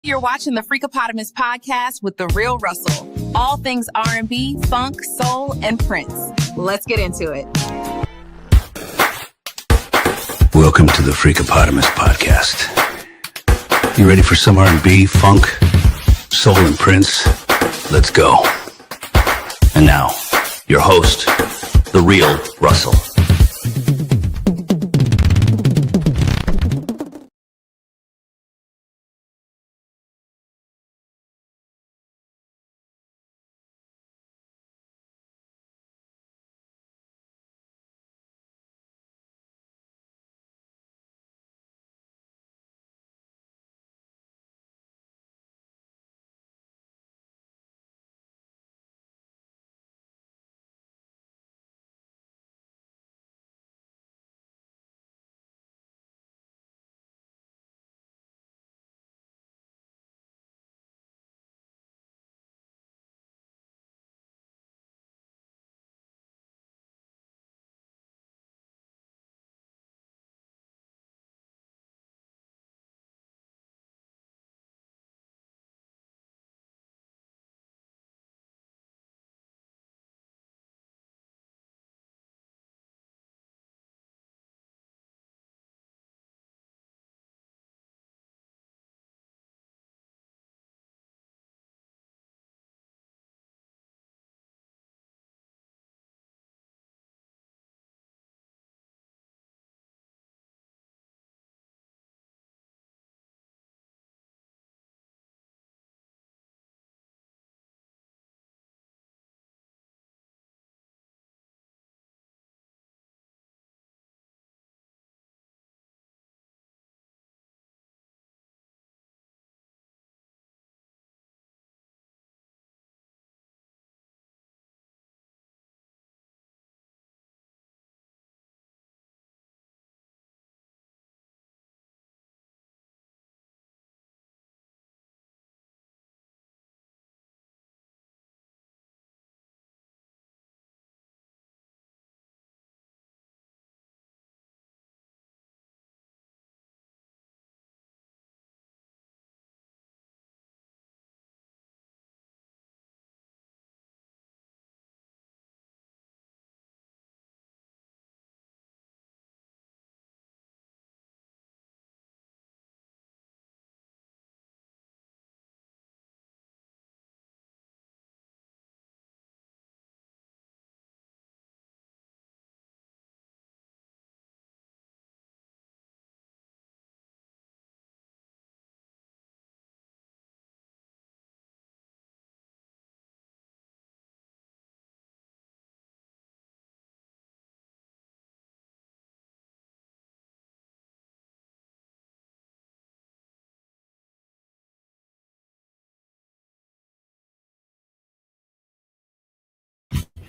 You're watching the Freakopotamus podcast with The Real Russell. All things R&B, funk, soul, and Prince. Let's get into it. Welcome to the Freakopotamus podcast. You ready for some R&B, funk, soul, and Prince? Let's go. And now, your host, The Real Russell.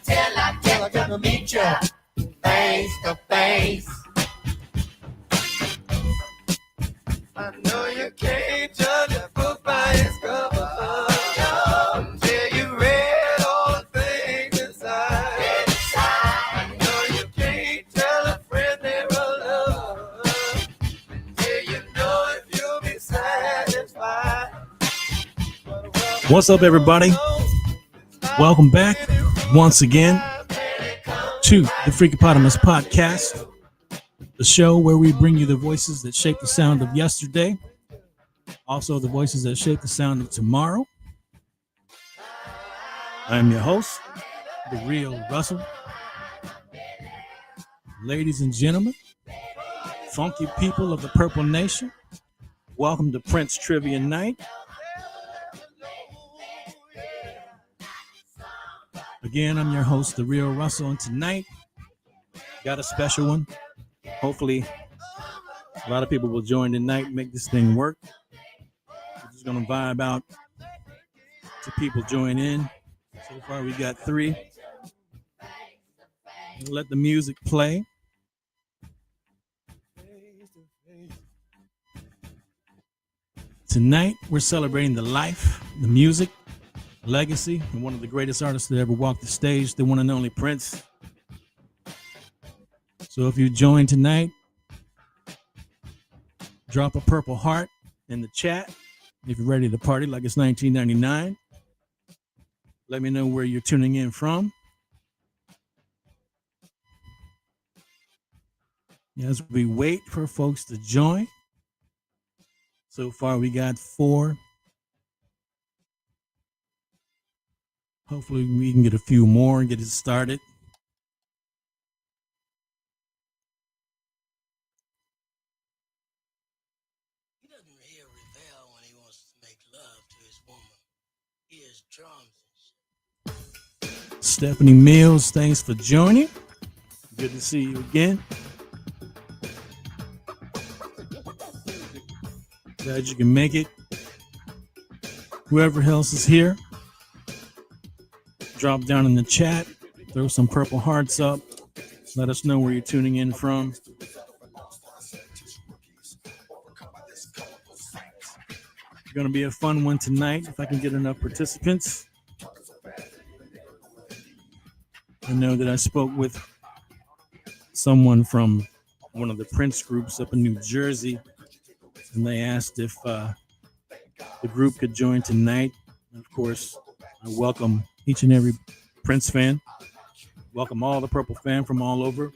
Till I gonna meet you face to face. I know you can't judge a book by its cover until you read all the things inside. I know you can't tell a friend they're a lover until you know if you'll be satisfied. What's up, everybody? Welcome back once again to the Freakopotamus podcast, the show where we bring you the voices that shape the sound of yesterday, also the voices that shape the sound of tomorrow. I'm your host, The Real Russell. Ladies and gentlemen, funky people of the Purple Nation, welcome to Prince Trivia Night. Again, I'm your host, The Real Russell, and tonight, got a special one. Hopefully, a lot of people will join tonight, make this thing work. We're just going to vibe out to people join in. So far, we got 3. We'll let the music play. Tonight, we're celebrating the life, the music, legacy, and one of the greatest artists that ever walked the stage, the one and only Prince. So if you join tonight, drop a purple heart in the chat. If you're ready to party like it's 1999, let me know where you're tuning in from. As we wait for folks to join. So far, we got 4. Hopefully, we can get a few more and get it started. He doesn't hear Revell when he wants to make love to his woman. He hears drums and shit. Stephanie Mills, thanks for joining. Good to see you again. Glad you can make it. Whoever else is here, drop down in the chat, throw some purple hearts up, let us know where you're tuning in from. It's going to be a fun one tonight if I can get enough participants. I know that I spoke with someone from one of the Prince groups up in New Jersey, and they asked if the group could join tonight. And of course, I welcome each and every Prince fan. Welcome all the Purple fan from all over.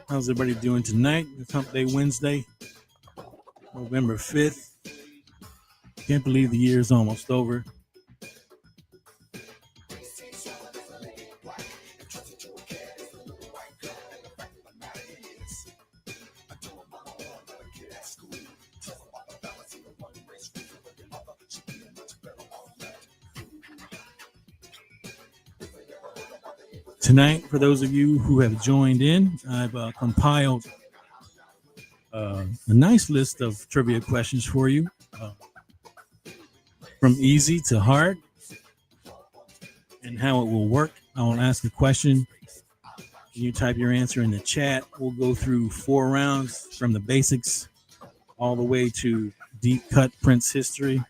How's everybody doing tonight? It's Hump Day Wednesday, November 5th. Can't believe the year is almost over. Tonight, for those of you who have joined in, I've compiled a nice list of trivia questions for you, from easy to hard, and how it will work. I will ask a question. You type your answer in the chat. We'll go through 4 rounds from the basics all the way to deep cut Prince history,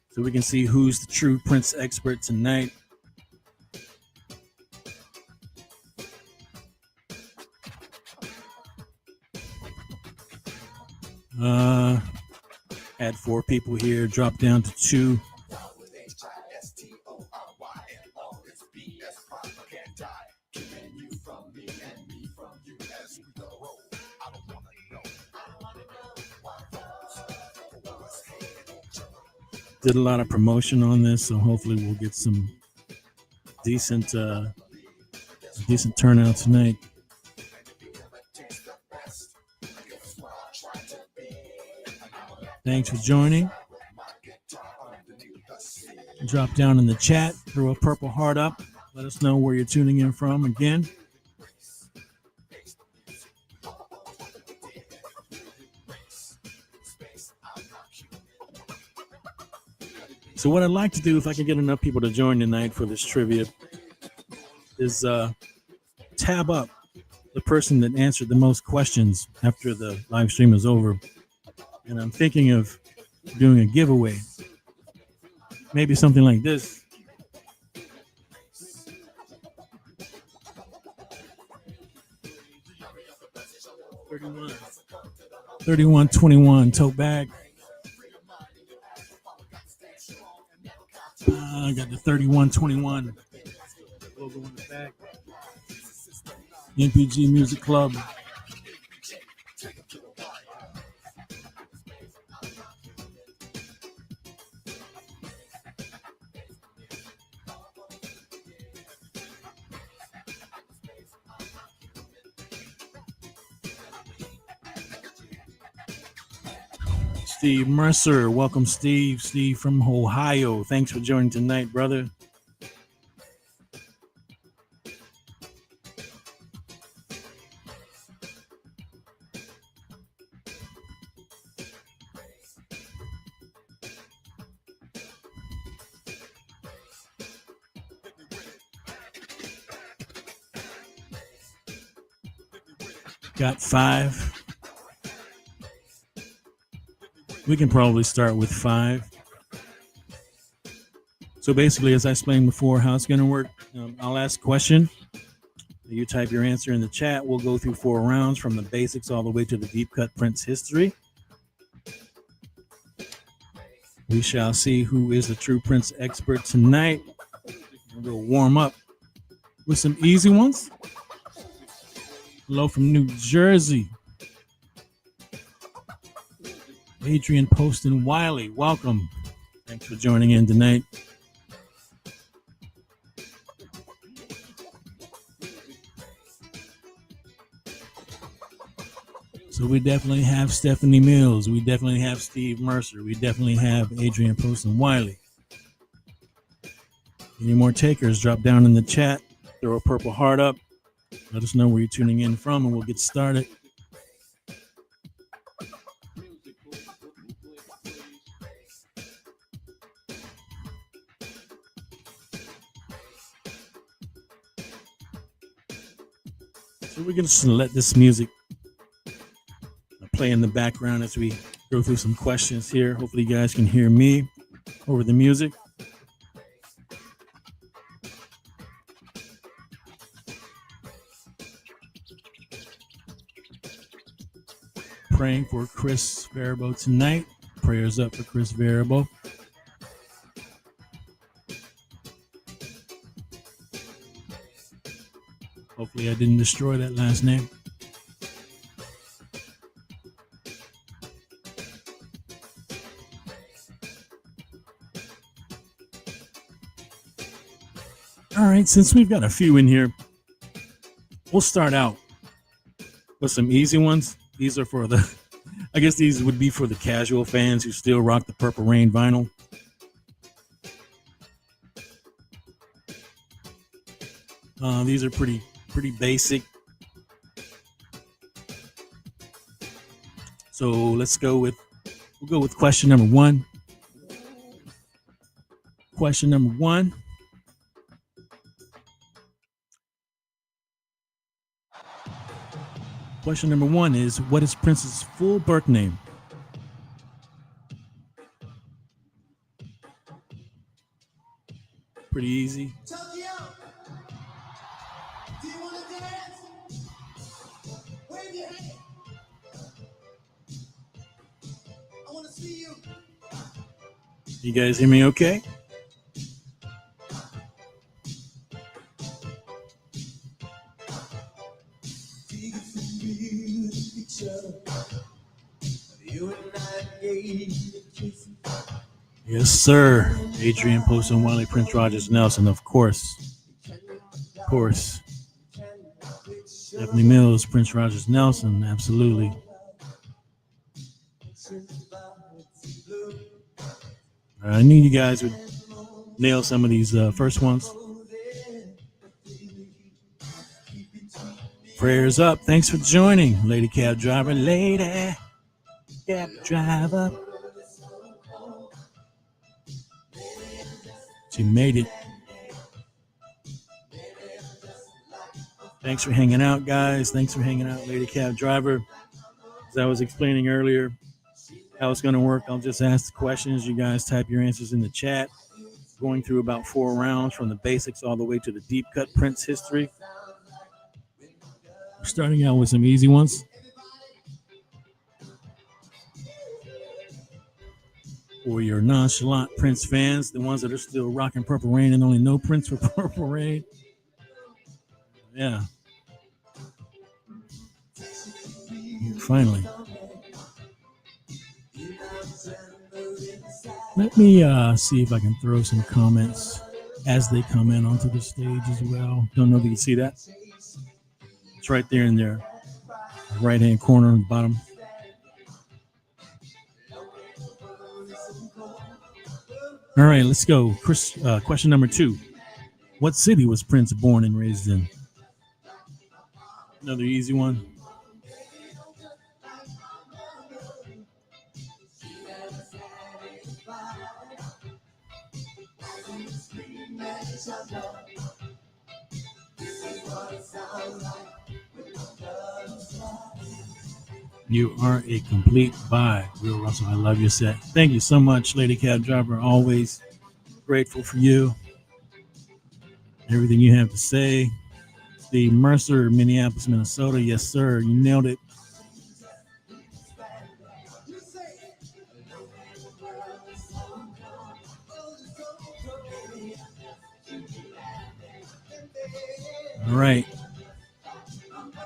so we can see who's the true Prince expert tonight. Had 4 people here, dropped down to 2. Did a lot of promotion on this, so hopefully we'll get some decent turnout tonight. Thanks for joining. Drop down in the chat, throw a purple heart up. Let us know where you're tuning in from again. So what I'd like to do, if I can get enough people to join tonight for this trivia, is tab up the person that answered the most questions after the live stream is over. And I'm thinking of doing a giveaway. Maybe something like this. $31.21 tote bag. I got the 3121 logo on the back. NPG Music Club. Steve Mercer, welcome Steve. Steve from Ohio. Thanks for joining tonight, brother. Got 5. We can probably start with 5. So basically, as I explained before, how it's going to work, I'll ask a question. You type your answer in the chat. We'll go through 4 rounds from the basics all the way to the deep cut Prince history. We shall see who is the true Prince expert tonight. We'll warm up with some easy ones. Hello from New Jersey. Adrian Poston Wiley, welcome. Thanks for joining in tonight. So we definitely have Stephanie Mills. We definitely have Steve Mercer. We definitely have Adrian Poston Wiley. Any more takers, drop down in the chat. Throw a purple heart up. Let us know where you're tuning in from, and we'll get started. So we're going to let this music play in the background as we go through some questions here. Hopefully you guys can hear me over the music. Praying for Chris Variable tonight. Prayers up for Chris Variable. Hopefully I didn't destroy that last name. All right, since we've got a few in here, we'll start out with some easy ones. These are for the, I guess these would be for the casual fans who still rock the Purple Rain vinyl. These are pretty basic. So we'll go with question number one. Question number one. Question number one is, what is Prince's full birth name? Pretty easy. Tokyo, do you want to dance? Wave your hand. I want to see you. You guys hear me okay? Yes, sir. Adrian Poston Wiley, Prince Rogers Nelson, of course. Of course. Stephanie Mills, Prince Rogers Nelson, absolutely. I knew you guys would nail some of these first ones. Prayers up. Thanks for joining, Lady Cab Driver. Lady Cab Driver. She made it. Thanks for hanging out, guys. Thanks for hanging out, Lady Cab Driver. As I was explaining earlier how it's going to work, I'll just ask the questions. You guys type your answers in the chat. Going through about 4 rounds from the basics all the way to the deep cut Prince history. We're starting out with some easy ones. For your nonchalant Prince fans, the ones that are still rocking Purple Rain and only know Prince for Purple Rain. Yeah. Finally. Let me see if I can throw some comments as they come in onto the stage as well. Don't know if you can see that. It's right there in their right-hand corner on the bottom. All right, let's go. Chris, question number 2. What city was Prince born and raised in? Another easy one. You are a complete vibe, Real Russell. I love your set. Thank you so much, Lady Cab Driver. Always grateful for you. Everything you have to say. Steve Mercer, Minneapolis, Minnesota. Yes, sir. You nailed it. All right.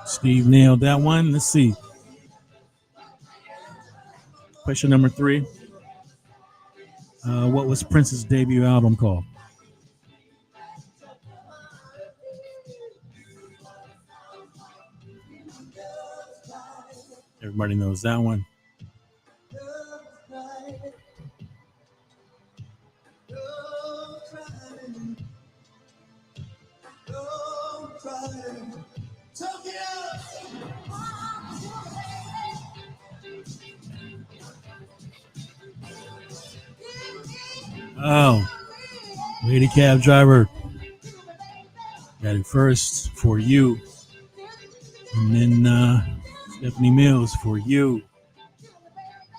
Steve nailed that one. Let's see. Question number 3. What was Prince's debut album called? Everybody knows that one. Oh, Lady Cab Driver. Got it first for you. And then Stephanie Mills for you.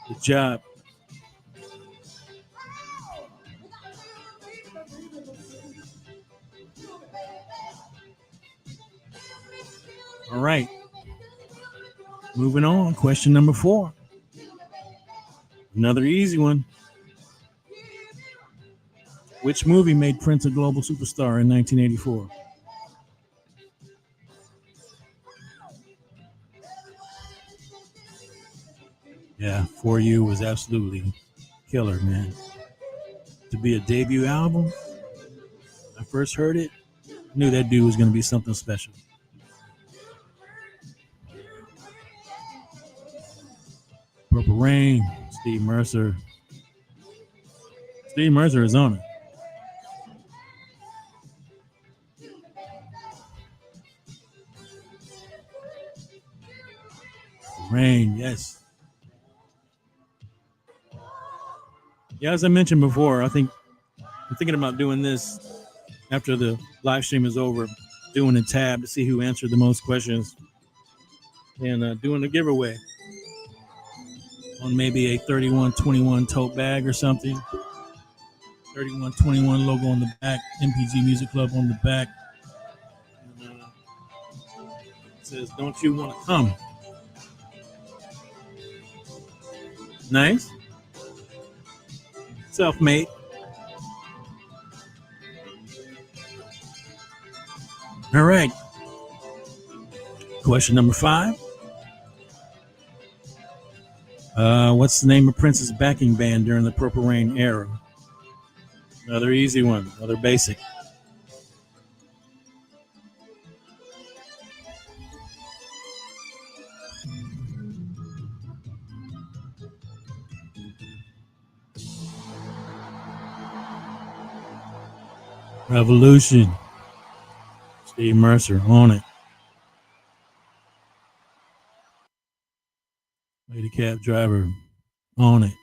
Good job. All right. Moving on. Question number 4. Another easy one. Which movie made Prince a global superstar in 1984? Yeah, For You was absolutely killer, man. To be a debut album, when I first heard it, I knew that dude was going to be something special. Purple Rain, Steve Mercer. Steve Mercer is on it. Rain, yes. Yeah, as I mentioned before, I'm thinking about doing this after the live stream is over, doing a tab to see who answered the most questions, and doing a giveaway on maybe a 3121 tote bag or something. 3121 logo on the back, MPG Music Club on the back. And, it says, "Don't you want to come?" Nice. Self-made. All right. Question number 5. What's the name of Prince's backing band during the Purple Rain era? Another easy one. Another basic. Revolution. Steve Mercer on it. Lady Cab Driver on it.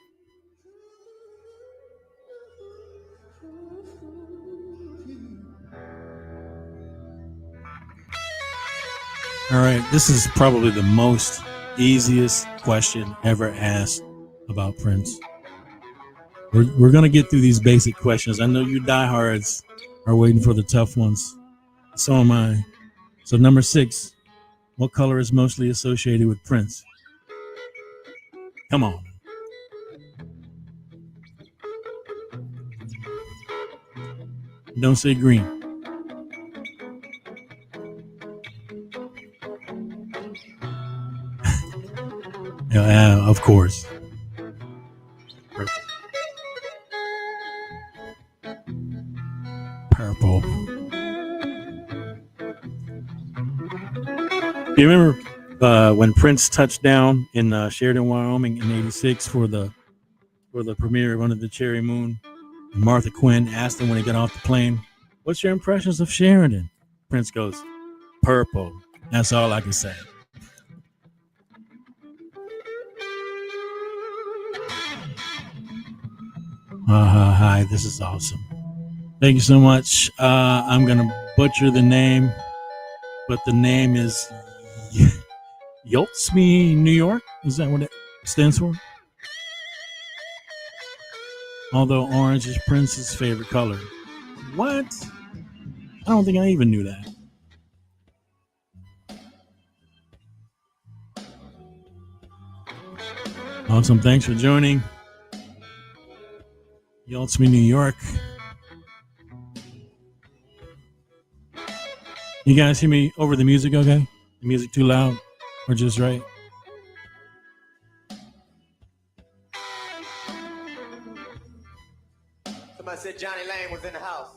All right, this is probably the most easiest question ever asked about Prince. We're going to get through these basic questions. I know you diehards are waiting for the tough ones. So am I. So number 6, what color is mostly associated with Prince? Come on. Don't say green. Yeah, of course. Purple. Do you remember when Prince touched down in Sheridan, Wyoming in '86 for the premiere of Under the Cherry Moon? And Martha Quinn asked him when he got off the plane, "What's your impressions of Sheridan?" Prince goes, "Purple." That's all I can say. Hi, this is awesome. Thank you so much. I'm going to butcher the name, but the name is Yoltsme, New York. Is that what it stands for? Although orange is Prince's favorite color. What? I don't think I even knew that. Awesome. Thanks for joining. Yeltsme, New York. You guys hear me over the music okay? The music too loud or just right? Somebody said Johnny Lane was in the house.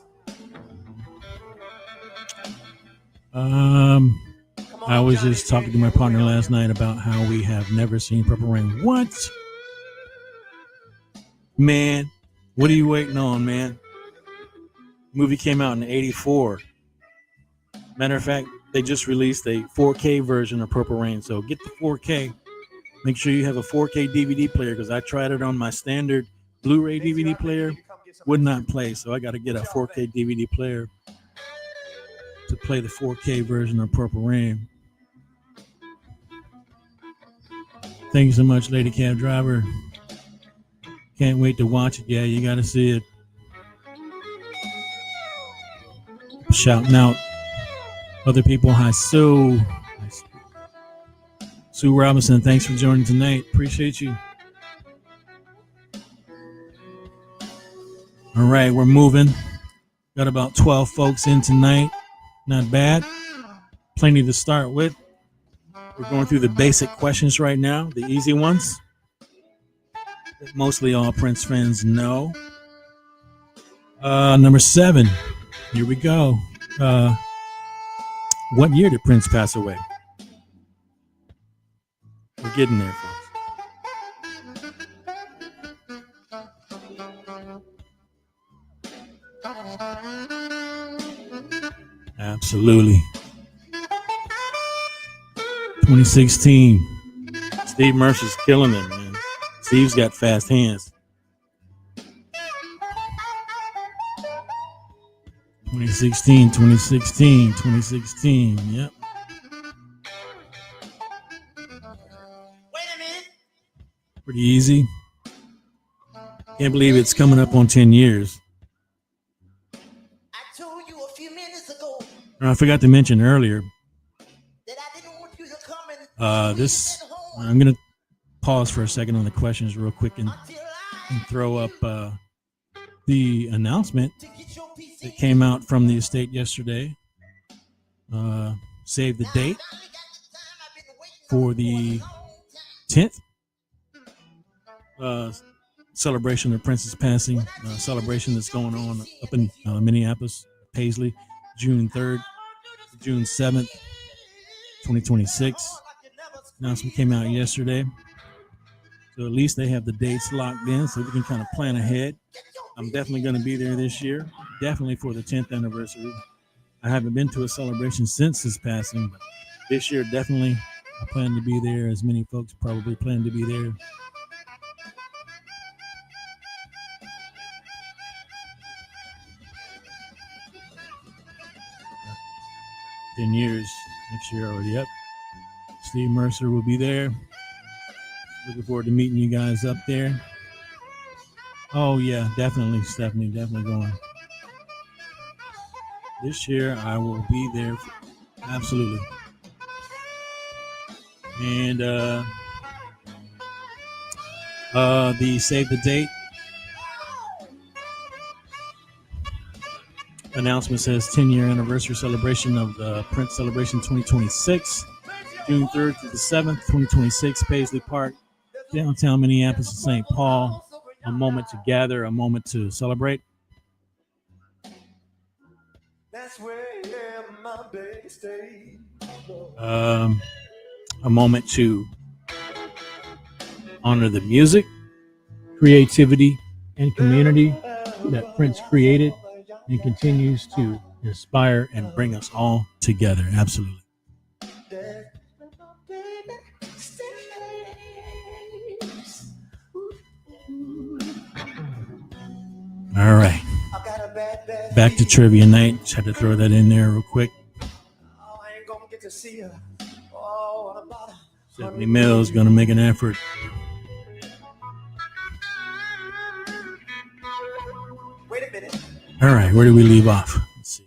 I was just talking to my partner last night about how we have never seen Purple Rain. What? Man, what are you waiting on, man? Movie came out in '84. Matter of fact, they just released a 4K version of Purple Rain. So get the 4K. Make sure you have a 4K DVD player because I tried it on my standard Blu-ray DVD player. Would not play. So I got to get a 4K DVD player to play the 4K version of Purple Rain. Thank you so much, Lady Cab Driver. Can't wait to watch it. Yeah, you got to see it. Shouting out other people. Hi, Sue. Sue Robinson, thanks for joining tonight. Appreciate you. All right, we're moving. Got about 12 folks in tonight. Not bad. Plenty to start with. We're going through the basic questions right now, the easy ones that mostly all Prince fans know. Number 7. Here we go. What year did Prince pass away? We're getting there, folks. Absolutely. 2016. Steve Mercer's killing it, man. Steve's got fast hands. 2016. Yep. Wait a minute. Pretty easy. Can't believe it's coming up on 10 years. I told you a few minutes ago I forgot to mention earlier. that I didn't want you to come and I'm going to pause for a second on the questions real quick and throw up the announcement that came out from the estate yesterday. Save the date for the 10th celebration of Prince's passing. Celebration that's going on up in Minneapolis, Paisley, June 3rd to June 7th, 2026. Announcement came out yesterday. So at least they have the dates locked in so we can kind of plan ahead. I'm definitely going to be there this year, definitely for the 10th anniversary. I haven't been to a celebration since his passing, but this year definitely I plan to be there, as many folks probably plan to be there. "10 years next year already up." Steve Mercer will be there. Looking forward to meeting you guys up there. Oh yeah, definitely, Stephanie, definitely going. This year I will be there, absolutely. And the save the date announcement says 10-year anniversary celebration of the Prince Celebration 2026, June 3rd through the 7th, 2026, Paisley Park, downtown Minneapolis and St. Paul. A moment to gather, a moment to celebrate. That's where my baby stays. A moment to honor the music, creativity, and community that Prince created and continues to inspire and bring us all together. Absolutely. All right. Back to trivia night. Just had to throw that in there real quick. Oh, I ain't gonna get to see her. Oh, what about her? Stephanie Mills going to make an effort. Wait a minute. All right. Where do we leave off? Let's see.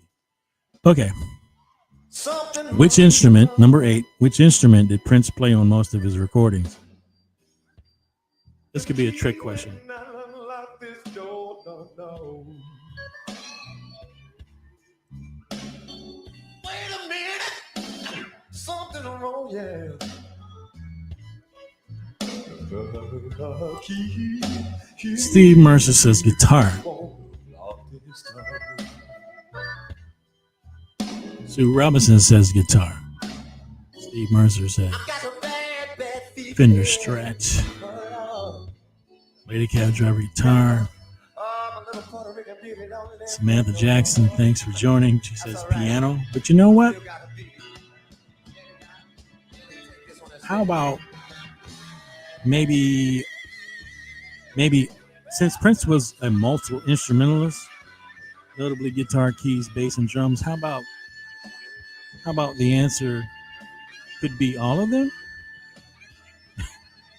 Okay. Which instrument, number 8, which instrument did Prince play on most of his recordings? This could be a trick question. Unlock this door, no. Wait a minute, something wrong, yeah. Steve Mercer says guitar. Sue Robinson says guitar. Steve Mercer says Fender Strat. Lady Cab Driver guitar. Samantha Jackson, thanks for joining. She says piano. But you know what? How about maybe since Prince was a multiple instrumentalist, notably guitar, keys, bass, and drums, how about the answer could be all of them?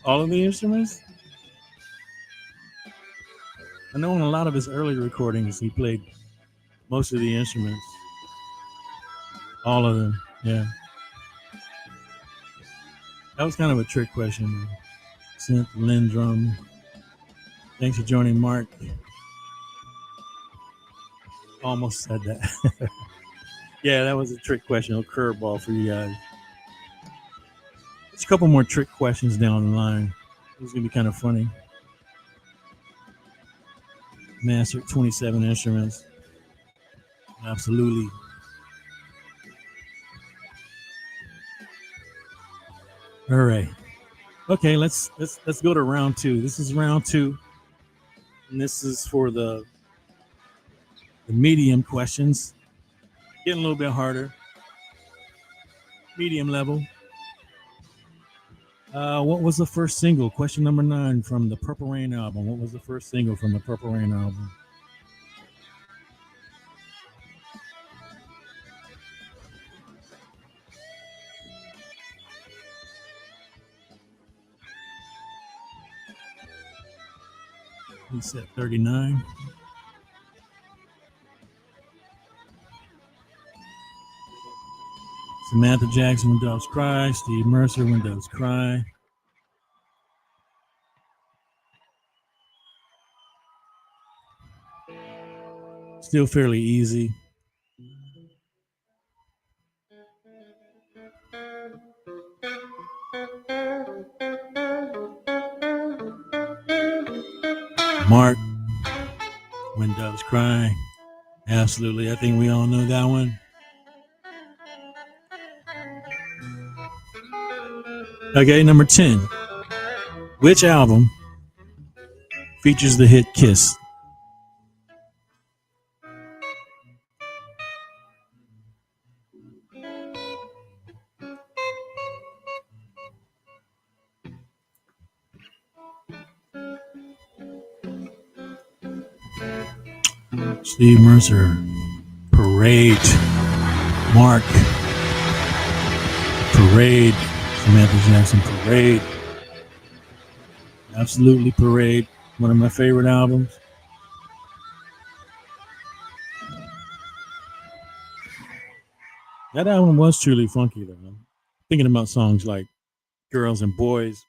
All of the instruments? I know in a lot of his early recordings he played most of the instruments. All of them, yeah. That was kind of a trick question. Synth, Lynn drum. Thanks for joining, Mark. Almost said that. Yeah, that was a trick question, a curveball for you guys. Just a couple more trick questions down the line. It's going to be kind of funny. Mastered 27 instruments. Absolutely. All right. Okay, let's go to round two. This is round two. And this is for the medium questions. Getting a little bit harder. Medium level. What was the first single? Question number 9 from the Purple Rain album. What was the first single from the Purple Rain album? He said 39. Samantha Jackson, When Doves Cry. Steve Mercer, When Doves Cry. Still fairly easy. Mark, When Doves Cry. Absolutely. I think we all know that one. Okay, number 10. Which album features the hit Kiss? Steve Mercer, Parade. Mark, Parade. Samantha Jackson, Parade. Absolutely Parade. One of my favorite albums. That album was truly funky, though. I'm thinking about songs like Girls and Boys,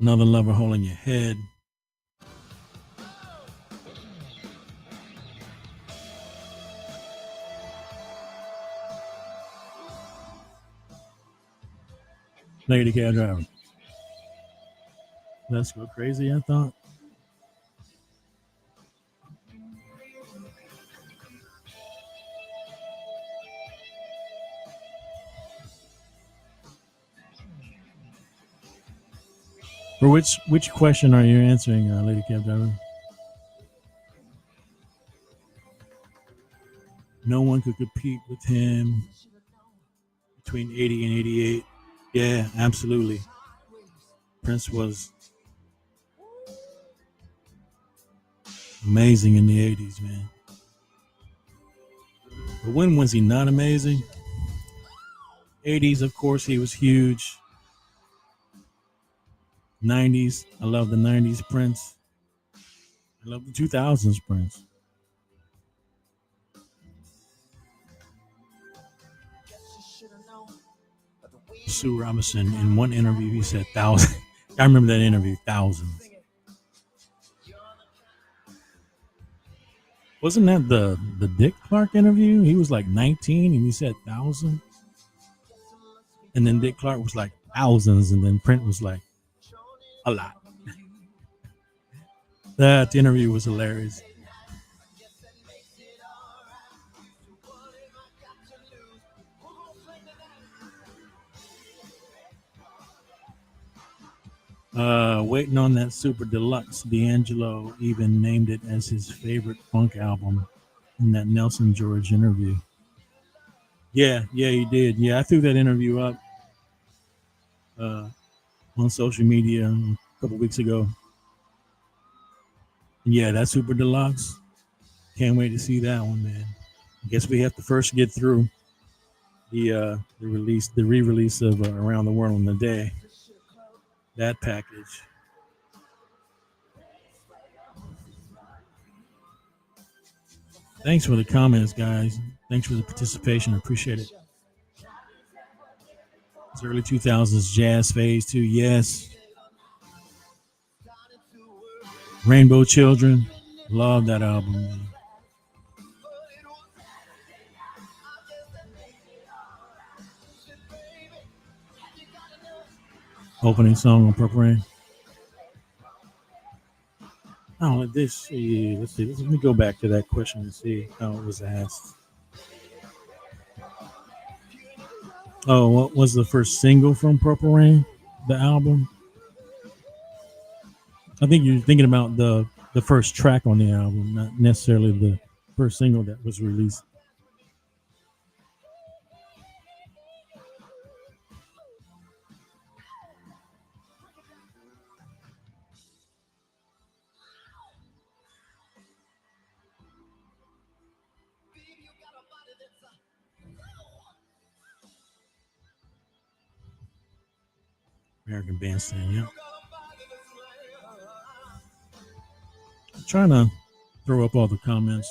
Another Lover Hole in Your Head. Lady Cab Driver. Let's Go Crazy, I thought. For which question are you answering, Lady Cab Driver? No one could compete with him between 80 and 88. Yeah, absolutely. Prince was amazing in the 80s, man. But when was he not amazing? 80s, of course, he was huge. 90s, I love the 90s Prince. I love the 2000s Prince. Sue Robinson, in one interview, he said thousands. I remember that interview, thousands. Wasn't that the Dick Clark interview? He was like 19 and he said thousands. And then Dick Clark was like thousands, and then Prince was like a lot. That interview was hilarious. Waiting on that super deluxe. D'Angelo even named it as his favorite funk album in that Nelson George interview. Yeah, he did. Yeah, I threw that interview up on social media a couple weeks ago. And yeah, that super deluxe. Can't wait to see that one, man. I guess we have to first get through the re-release of Around the World in a Day. That package. Thanks for the comments, guys. Thanks for the participation. I appreciate it. It's early 2000s jazz phase too. Yes. Rainbow Children. Love that album, man. Opening song on Purple Rain. Oh, let's see. Let me go back to that question and see how it was asked. Oh, what was the first single from Purple Rain? The album? I think you're thinking about the first track on the album, not necessarily the first single that was released. American Bandstand, yeah. I'm trying to throw up all the comments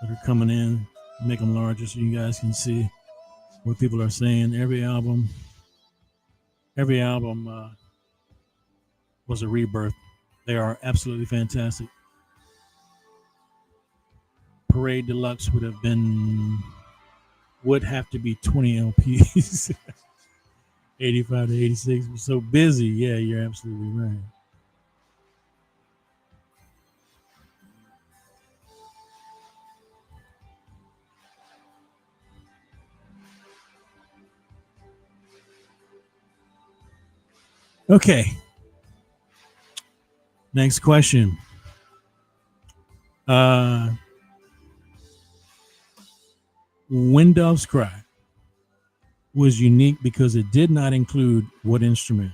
that are coming in, make them larger so you guys can see what people are saying. Every album was a rebirth. They are absolutely fantastic. Parade Deluxe would have to be 20 LPs. 85 to 86 was so busy. Yeah, you're absolutely right. Okay. Next question. When Doves Cry was unique because it did not include what instrument?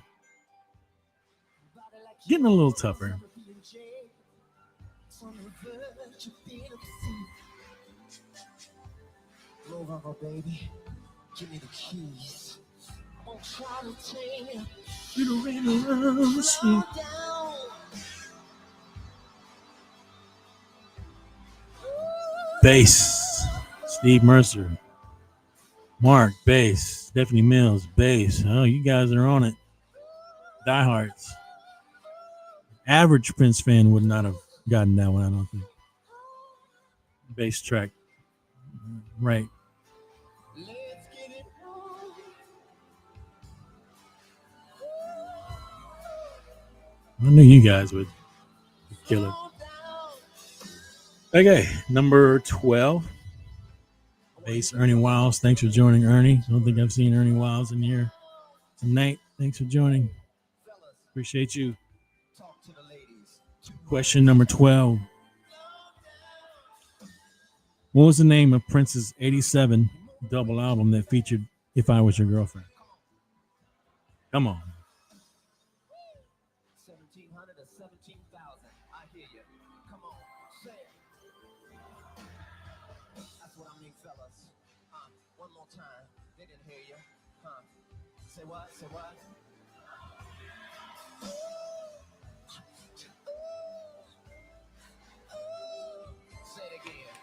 Getting a little tougher. Baby, give me the keys. I'm trying to take You. Bass. Steve Mercer. Mark, bass. Stephanie Mills, bass. Oh, you guys are on it. Diehards. Average Prince fan would not have gotten that one, I don't think. Bass track. Right. I knew you guys would kill it. Okay, number 12. Bass, Ernie Wiles. Thanks for joining, Ernie. I don't think I've seen Ernie Wiles in here tonight. Thanks for joining. Appreciate you. Question number 12. What was the name of Prince's 87 double album that featured If I Was Your Girlfriend? Come on. 1,700 or 17,000. I hear you. Come on, say it. That's what I mean, fellas. One more time. They didn't hear you. Say what? Say what? Say it again.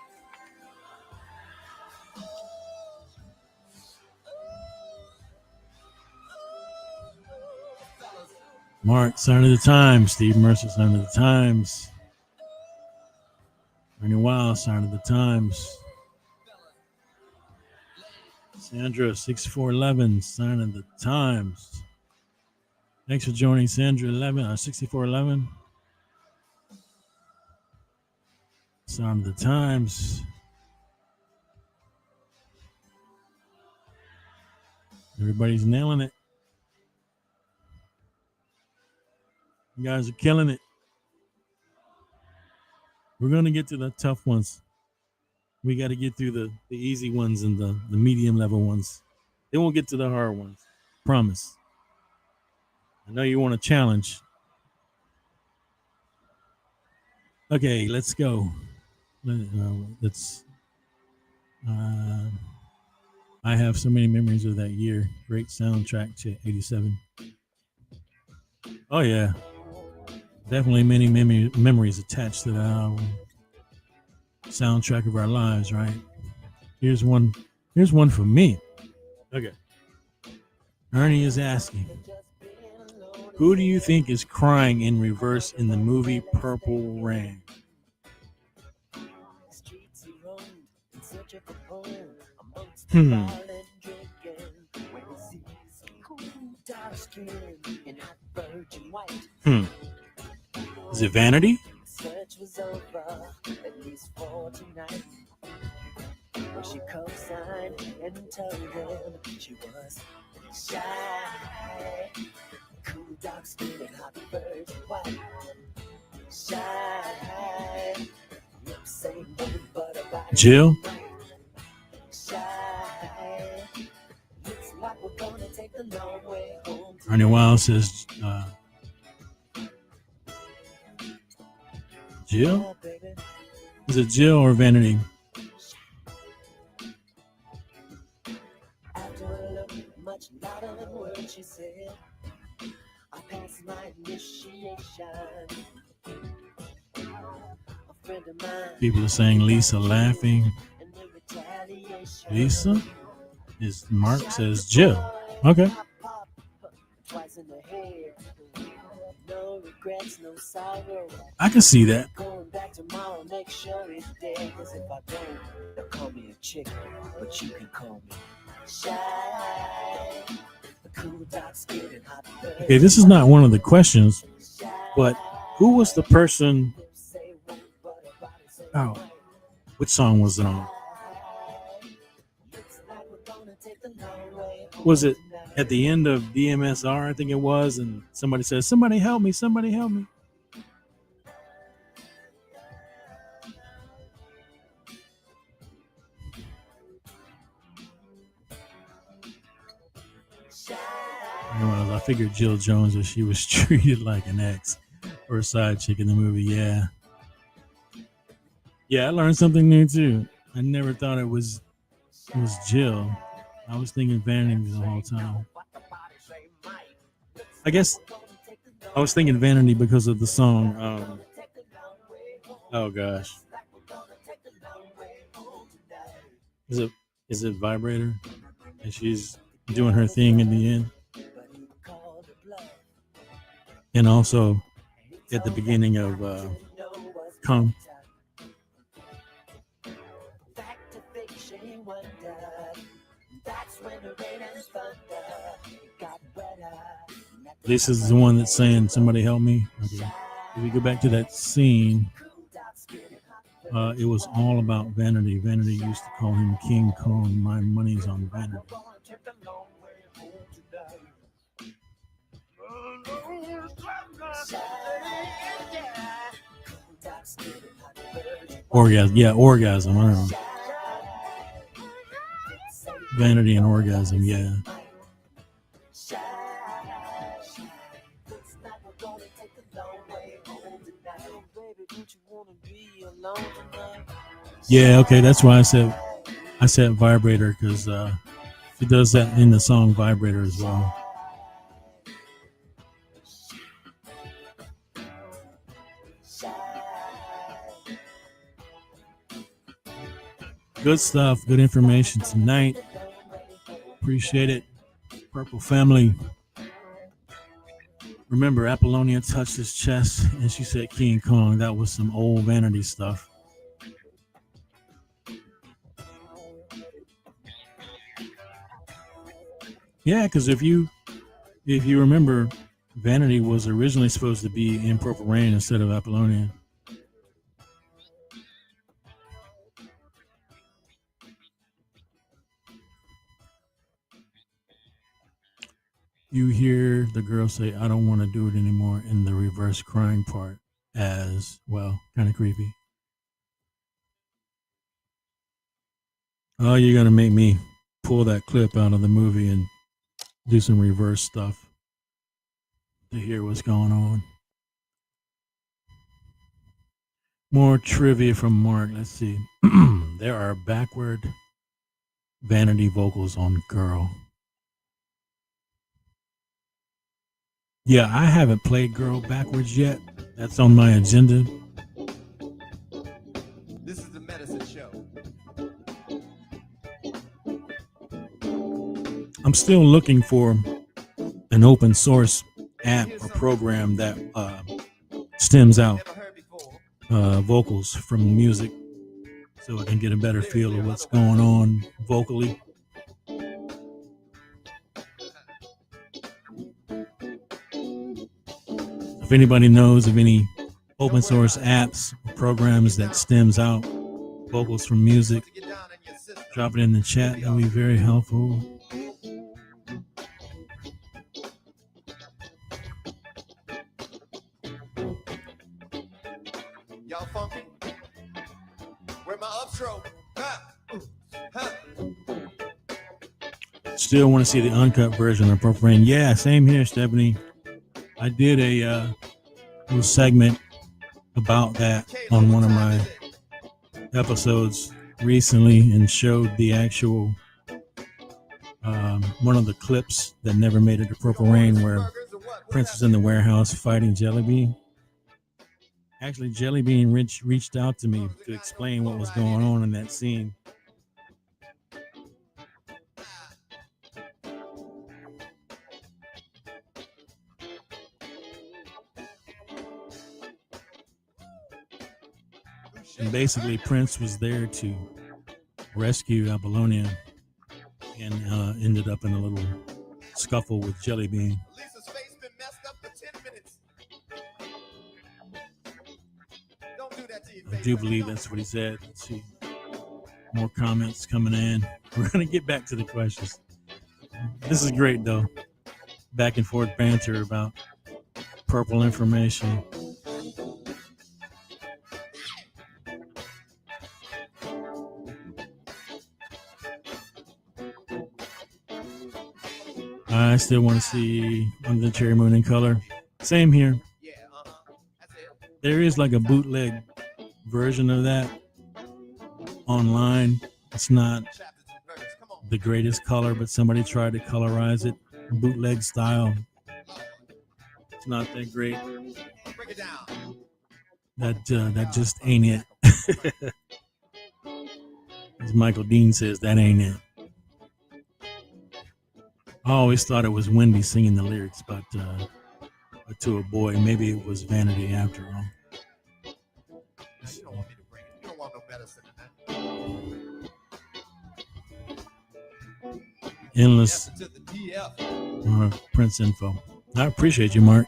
Mark, Sign of the Times. Steve Mercer, Sign of the Times. Ernie Wild, Sign of the Times. Sandra, 6411, Sign of the Times. Thanks for joining, Sandra, 6411. Sign of the Times. Everybody's nailing it. You guys are killing it. We're going to get to the tough ones. We got to get through the easy ones and the medium level ones. Then we'll get to the hard ones. Promise. I know you want a challenge. Okay, let's go. I have so many memories of that year. Great soundtrack to 87. Oh, yeah. Definitely many memories attached to the album. Soundtrack of our lives, right? Here's one for me. Okay. Ernie is asking, who do you think is crying in reverse in the movie Purple Rain? Is it Vanity? Search was over, at least for tonight. When she co-signed and told him she was shy, cool dark skin and hot virgin white. Shy, same but about Jill. Shy, looks like we're gonna take the long way home. Ernie Wild says, Jill? Is it Jill or Vanity? After a look much louder than words, she said, I passed my initiation. A friend of mine. People are saying Lisa laughing. Lisa? Is Mark says Jill. Okay. Twice in the head. No regrets, no sorrow. I can see that. Going back tomorrow, make sure it's dead. Cause if I don't, they'll call me a chick. But you can call me shy. Okay, this is not one of the questions, but who was the person? Oh, which song was it on? Was it at the end of DMSR? I think it was, and somebody says, "Somebody help me! Somebody help me!" I figured Jill Jones, if she was treated like an ex or a side chick in the movie. Yeah, I learned something new too. I never thought it was Jill. I was thinking Vanity the whole time. I guess I was thinking Vanity because of the song. Oh gosh, is it Vibrator? And she's doing her thing in the end. And also at the beginning of Come. This is the one that's saying, "Somebody help me." Okay. If we go back to that scene, it was all about Vanity. Vanity used to call him King Kong. My money's on Vanity. Orgasm. I don't know. Vanity and Orgasm, yeah. Yeah, okay, that's why I said Vibrator, because she does that in the song Vibrator as well. Good stuff, good information tonight. Appreciate it. Purple family. Remember, Apollonia touched his chest and she said King Kong. That was some old Vanity stuff. Yeah, because if you remember, Vanity was originally supposed to be in Purple Rain instead of Apollonia. You hear the girl say, I don't want to do it anymore in the reverse crying part as well. Kind of creepy. Oh, you're going to make me pull that clip out of the movie and do some reverse stuff to hear what's going on. More trivia from Mark. Let's see. There are backward Vanity vocals on Girl. Yeah, I haven't played Girl backwards yet. That's on my agenda. This is the medicine show. I'm still looking for an open source app or program that stems out vocals from music so I can get a better feel of what's going on vocally. If anybody knows of any open source apps or programs that stems out vocals from music, drop it in the chat. That would be very helpful. Y'all funky? Where my upstroke? Still want to see the uncut version of Purple Rain. Yeah, same here, Stephanie. I did a little segment about that on one of my episodes recently and showed the actual one of the clips that never made it to Purple Rain where Prince was in the warehouse fighting Jellybean. Actually, Jellybean reached out to me to explain what was going on in that scene. And basically, Prince was there to rescue Apollonia and ended up in a little scuffle with Jellybean. Lisa's face been messed up for 10 minutes. Don't do that to your face. I do believe that's what he said. Let's see. More comments coming in. We're going to get back to the questions. This is great, though. Back and forth banter about purple information. I still want to see Under the Cherry Moon in color. Same here. Yeah, that's it. There is like a bootleg version of that online. It's not Chapters and verses. Come on. the greatest color, but somebody tried to colorize it bootleg style. It's not that great. Break it down. That just ain't it. As Michael Dean says, that ain't it. I always thought it was Wendy singing the lyrics, but to a boy, maybe it was Vanity after all. You don't want me to bring it. You don't want no medicine in that. Endless To the DF. Prince info. I appreciate you, Mark.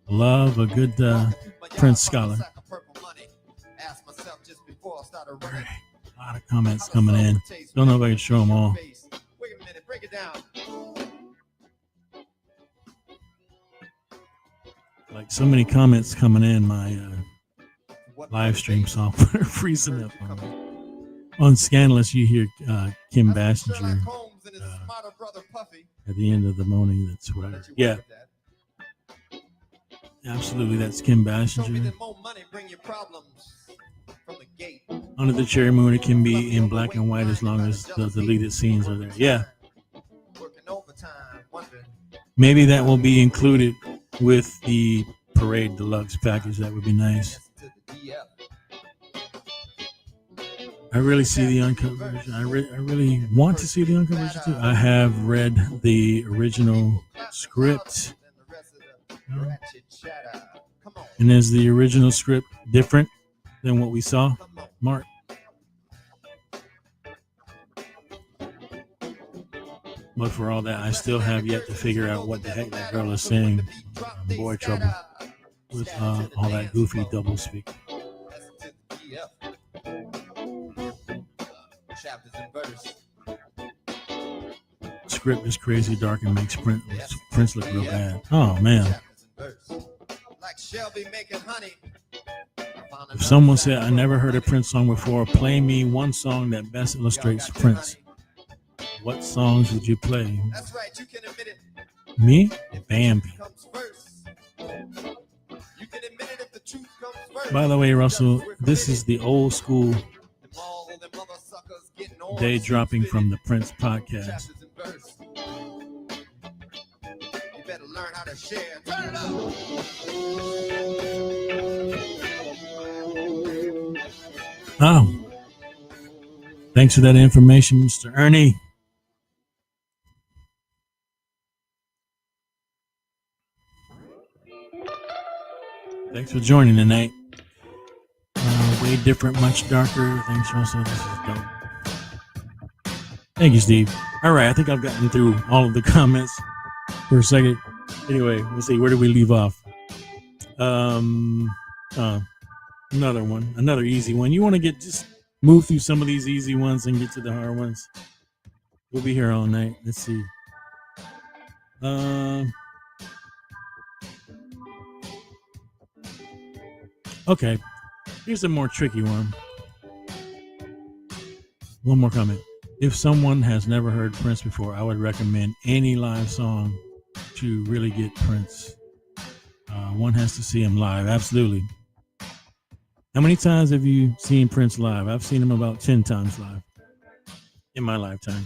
Love a good Prince scholar. Ask myself just before I started All running. right. A lot of comments coming in. Don't know if I can show them all. Wait a minute, break it down. Like so many comments coming in, my live stream software freezing up on me. On Scandalous, you hear Kim Bassinger at the end of the morning. That's what I, yeah, absolutely. That's Kim Bassinger. Under the Cherry Moon, it can be in black and white as long as the deleted scenes are there. Yeah. Maybe that will be included with the Parade Deluxe package. That would be nice. I really see the uncut version. I really want to see the uncut version too. I have read the original script Ratchet chatter. Come on. And is the original script different than what we saw, Mark? But for all that, I still have yet to figure out what the heck that girl is saying. Boy trouble with all that goofy double speak. Chapters and verse. Script is crazy dark and makes Prince look real bad. Oh man. Chapters and verse. Like Shelby making honey. If someone said, I never heard a Prince song before, play me one song that best illustrates Prince. What songs would you play? That's right, you can admit it. Me? Bambi. Comes first. You can admit it if the truth comes first. By the way, Russell, this is the old school Them all them mother suckers getting on. day dropping from the Prince podcast. Chapters and verse. You better learn how to share. Turn it up. Oh. Thanks for that information, Mr. Ernie. Thanks for joining tonight. Way different, much darker. Thanks, Russell. This is dope. Thank you, Steve. All right, I think I've gotten through all of the comments for a second. Anyway, let's see. Where did we leave off? Another one. Another easy one. You want to just move through some of these easy ones and get to the hard ones? We'll be here all night. Let's see. Okay, here's a more tricky one. One more comment. If someone has never heard Prince before, I would recommend any live song to really get Prince. One has to see him live, absolutely. How many times have you seen Prince live? I've seen him about 10 times live in my lifetime.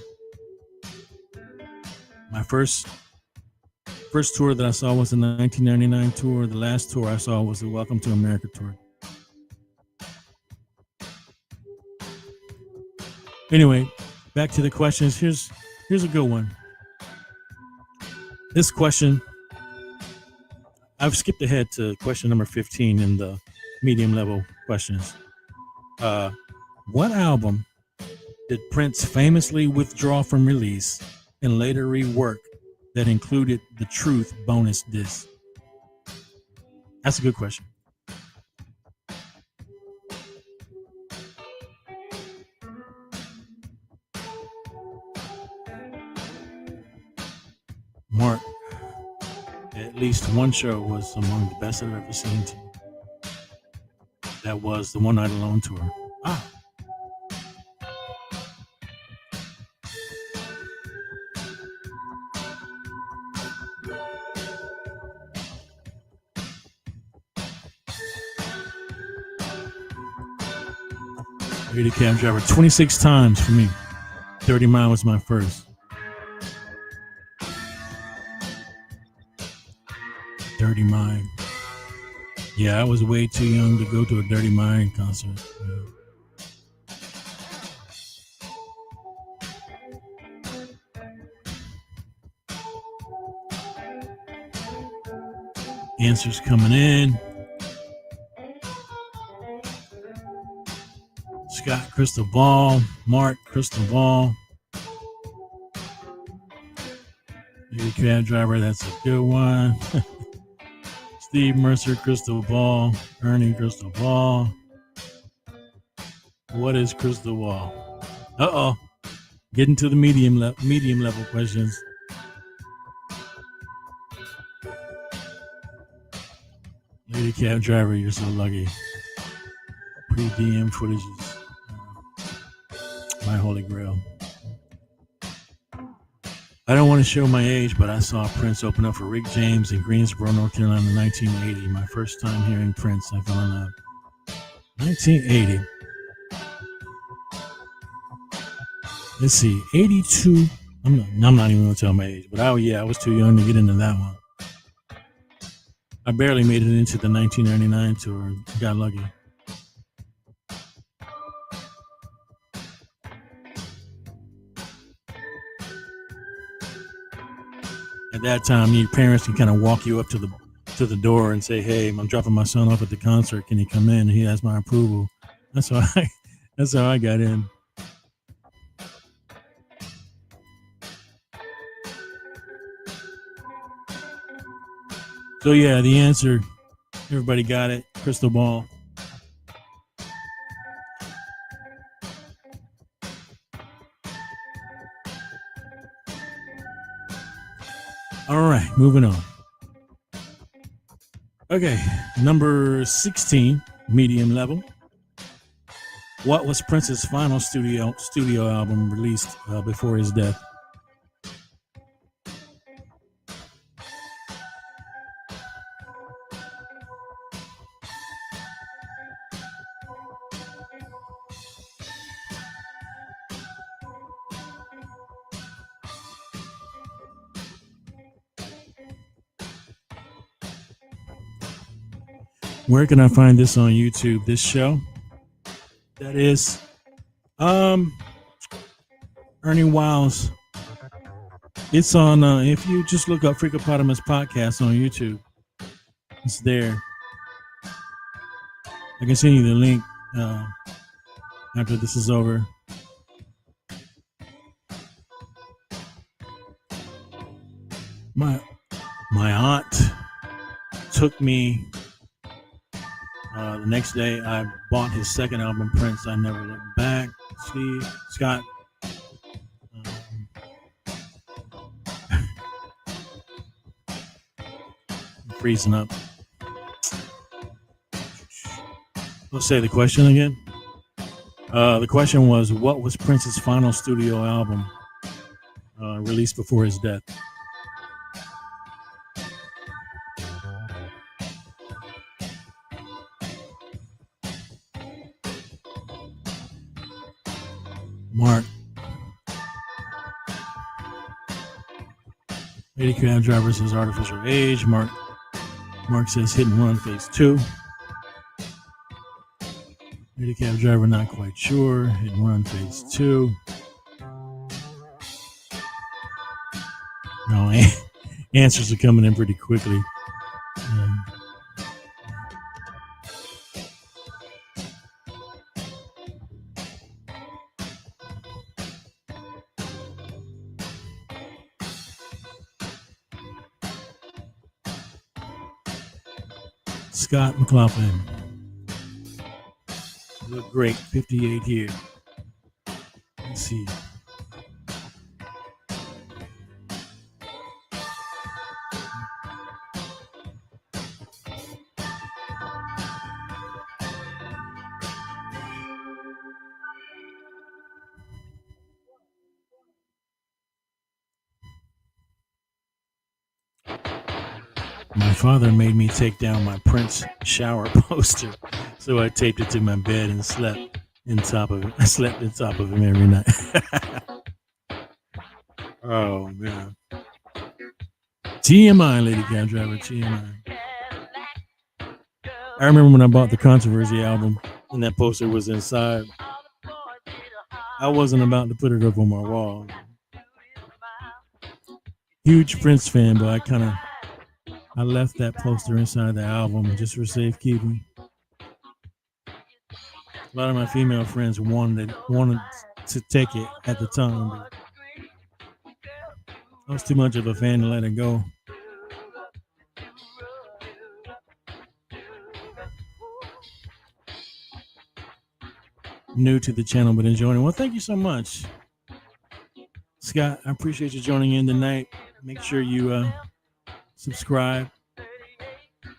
My first tour that I saw was the 1999 tour. The last tour I saw was the Welcome to America tour. Anyway, back to the questions. Here's a good one. This question, I've skipped ahead to question number 15 in the medium level questions. What album did Prince famously withdraw from release and later rework that included the Truth bonus disc? That's a good question. Mark, at least one show was among the best I've ever seen. That was the One Night Alone tour. Ah. Lady cab driver 26 times for me. 30 Mile was my first. 30 Mile. Yeah, I was way too young to go to a Dirty Mind concert. Yeah. Answers coming in. Scott, Crystal Ball. Mark, Crystal Ball. Lady cab driver, that's a good one. Steve Mercer, Crystal Ball. Ernie, Crystal Ball. What is Crystal Ball? Uh-oh. Getting to the medium level questions. Lady cab driver, you're so lucky. Pre-DM footage is my holy grail. I don't want to show my age, but I saw Prince open up for Rick James in Greensboro, North Carolina in 1980. My first time hearing Prince, I fell in love. 1980. Let's see, 82. I'm not even going to tell my age, but I was too young to get into that one. I barely made it into the 1999 tour. Got lucky. At that time, your parents can kind of walk you up to the to the door and say, "Hey, I'm dropping my son off at the concert. Can he come in?" He has my approval. That's how I got in. So yeah, the answer, everybody got it. Crystal ball. All right, moving on. Okay, number 16, medium level. What was Prince's final studio album released before his death? Where can I find this on YouTube? This show? That is Ernie Wiles. It's on if you just look up Freakopotamus Podcast on YouTube. It's there. I can send you the link after this is over. My aunt took me the next day. I bought his second album, Prince, I Never Look Back. See, Scott. I'm freezing up. Let's say the question again. The question was, what was Prince's final studio album released before his death? Mark. Lady Cab Driver says Artificial Age. Mark says Hit and Run Phase 2. Lady Cab Driver, not quite sure. Hit and Run Phase 2. No, answers are coming in pretty quickly. Scott McLaughlin. You look great. 58 here. Let's see. My father made me take down my Prince shower poster, so I taped it to my bed and slept on top of it. I slept on top of him every night. Oh man. TMI, Lady Cab Driver, TMI. I remember when I bought the Controversy album and that poster was inside. I wasn't about to put it up on my wall. Huge Prince fan, but I left that poster inside the album just for safekeeping. A lot of my female friends wanted to take it at the time, but I was too much of a fan to let it go. New to the channel, but enjoying it. Well, thank you so much, Scott. I appreciate you joining in tonight. Make sure you subscribe,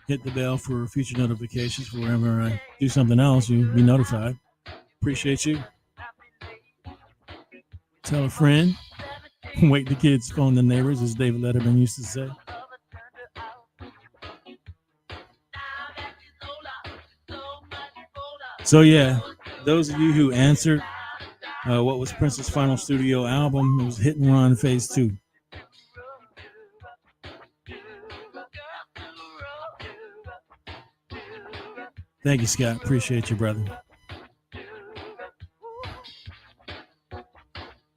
hit the bell for future notifications for whenever I do something else. You'll be notified. Appreciate you. Tell a friend. Wake the kids, phone the neighbors, as David Letterman used to say. So yeah, those of you who answered what was Prince's final studio album, it was Hit and Run Phase 2. Thank you, Scott. Appreciate you, brother.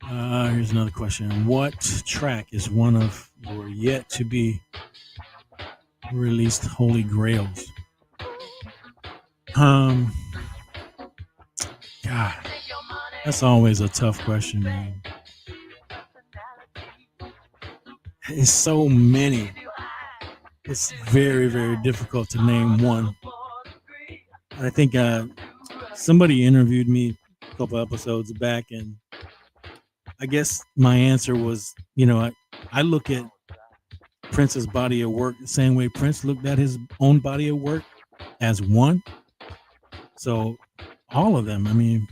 Here's another question. What track is one of your yet to be released Holy Grails. God, that's always a tough question, man. It's so many. It's very, very difficult to name one. I think somebody interviewed me a couple episodes back, and I guess my answer was, I look at Prince's body of work the same way Prince looked at his own body of work as one. So all of them, I mean,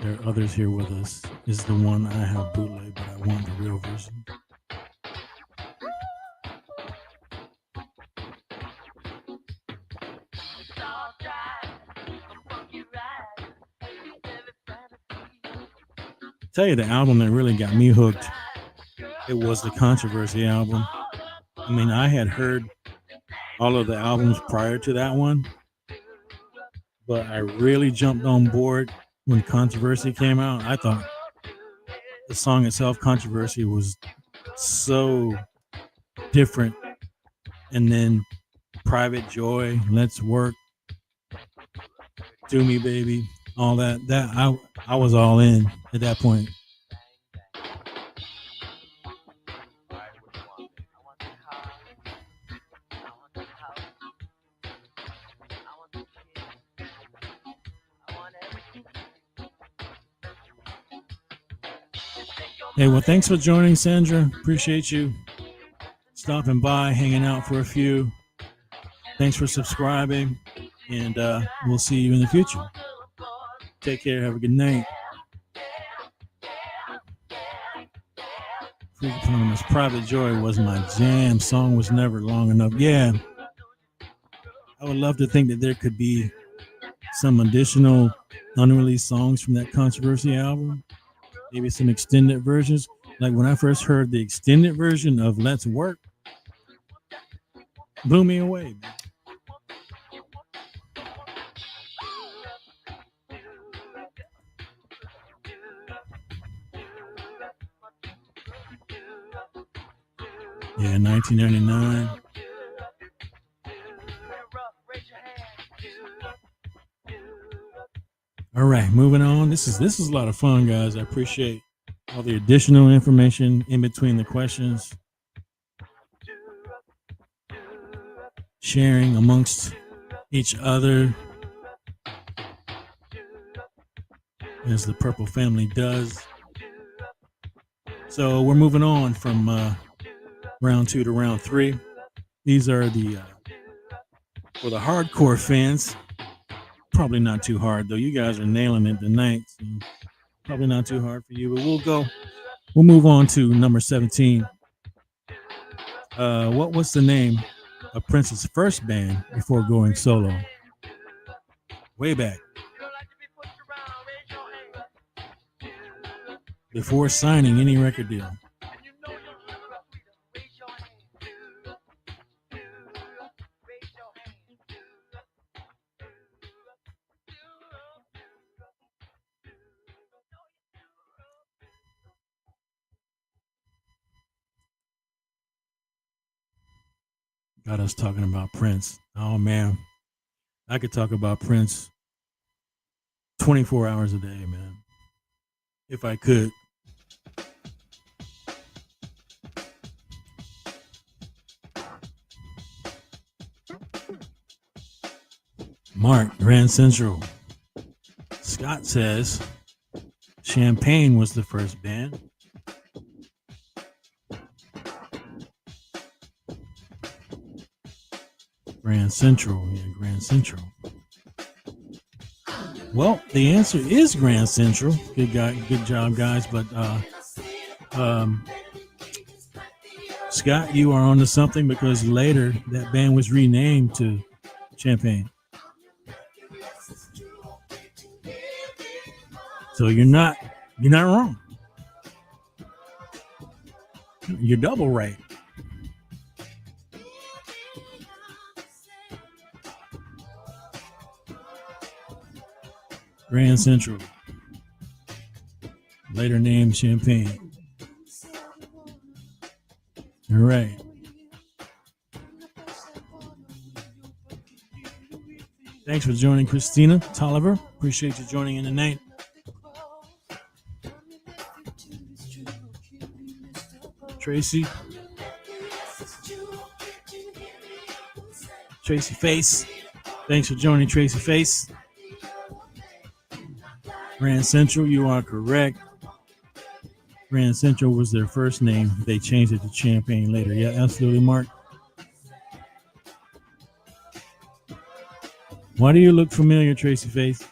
there are others here with us. This is the one I have bootleg, but I want the real version. Tell you the album that really got me hooked, it was the Controversy album. I mean, I had heard all of the albums prior to that one, but I really jumped on board when Controversy came out. I thought the song itself, Controversy, was so different. And then Private Joy, Let's Work, Do Me Baby, all that I was all in at that point. Hey, well, thanks for joining, Sandra. Appreciate you stopping by, hanging out for a few. Thanks for subscribing, and we'll see you in the future. Take care. Have a good night. Freaking Private Joy was my jam. Song was never long enough. Yeah, I would love to think that there could be some additional unreleased songs from that Controversy album. Maybe some extended versions. Like when I first heard the extended version of Let's Work, blew me away. Yeah, 1999. All right, moving on. This is a lot of fun, guys. I appreciate all the additional information in between the questions, sharing amongst each other, as the Purple family does. So we're moving on from round 2 to round 3. These are for the hardcore fans. Probably not too hard, though. You guys are nailing it tonight. So probably not too hard for you, but we'll move on to number 17. What was the name of Prince's first band before going solo? Way back. Before signing any record deal. Got us talking about Prince. Oh, man. I could talk about Prince 24 hours a day, man. If I could. Mark, Grand Central. Scott says Champagne was the first band. Grand Central. Yeah, Grand Central. Well, the answer is Grand Central. Good job, guys. But Scott, you are onto something, because later that band was renamed to Champagne. So you're not wrong. You're double right. Grand Central. later named Champagne. All right. Thanks for joining, Christina Tolliver. Appreciate you joining in tonight. Tracy Face. Thanks for joining, Tracy Face. Grand Central, you are correct. Grand Central was their first name. They changed it to Champagne later. Yeah, absolutely, Mark. Why do you look familiar, Tracy Face?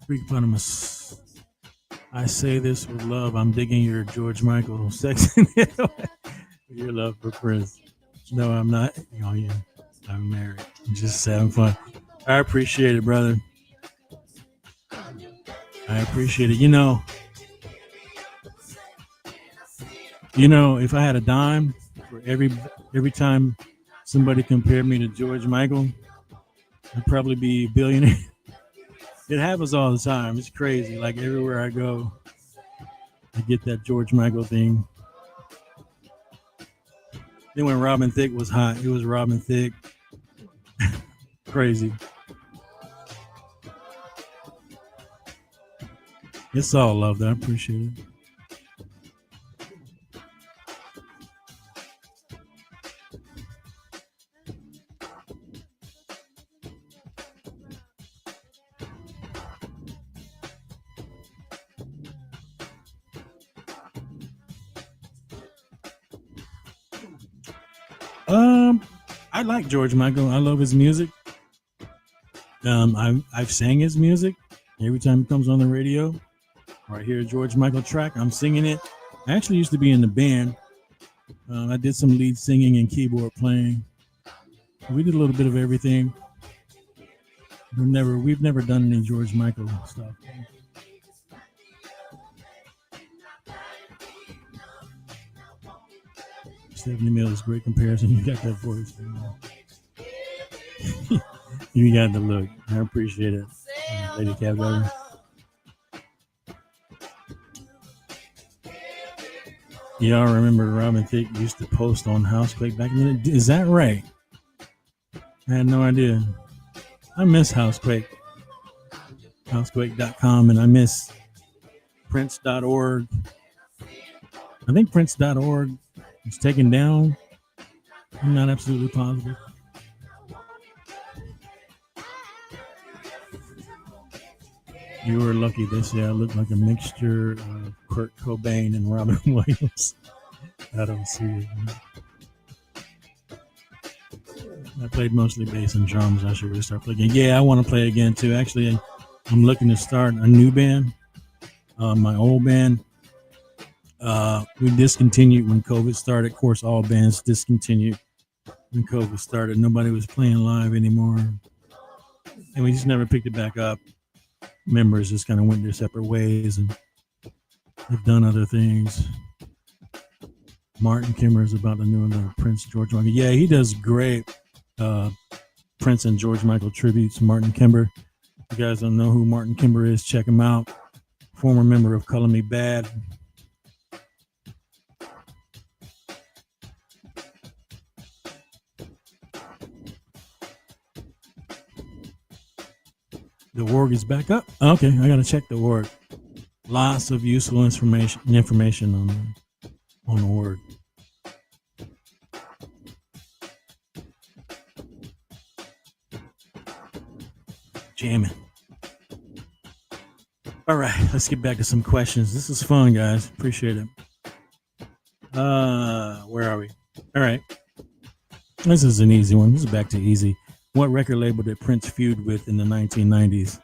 Freakopotamus. I say this with love. I'm digging your George Michael sex. Your love for Prince. No, I'm not. I'm married. I'm just having fun. I appreciate it, brother. I appreciate it. You know, if I had a dime for every time somebody compared me to George Michael, I'd probably be a billionaire. It happens all the time. It's crazy. Like everywhere I go, I get that George Michael thing. Then when Robin Thicke was hot, it was Robin Thicke. Crazy. It's all love, though. I appreciate it. I like George Michael. I love his music. I've sang his music every time it comes on the radio or I hear a George Michael track. I'm singing it. I actually used to be in the band. I did some lead singing and keyboard playing. We did a little bit of everything. We've never done any George Michael stuff. Stephanie Mills, great comparison. You got that voice. You got the look. I appreciate it, Lady Cab Driver. Y'all remember Robin Thicke used to post on Housequake back in the day? Is that right? I had no idea. I miss Housequake. Housequake.com, and I miss Prince.org. I think Prince.org is taken down. I'm not absolutely positive. You were lucky. They say I look like a mixture of Kurt Cobain and Robin Williams. I don't see it. I played mostly bass and drums. I should really start playing. Yeah, I want to play again too. Actually, I'm looking to start a new band. My old band, we discontinued when COVID started. Of course, all bands discontinued when COVID started. Nobody was playing live anymore. And we just never picked it back up. Members just kind of went their separate ways and have done other things. Martin Kimmer is about to do the Prince George Michael. Yeah, he does great Prince and George Michael tributes. Martin Kimber. If you guys don't know who Martin Kimber is, check him out. Former member of Color Me Bad. The org is back up. Okay, I gotta check the org. Lots of useful information on org. Jamming. All right, let's get back to some questions. This is fun, guys. Appreciate it. Where are we? All right. This is an easy one. This is back to easy. What record label did Prince feud with in the 1990s?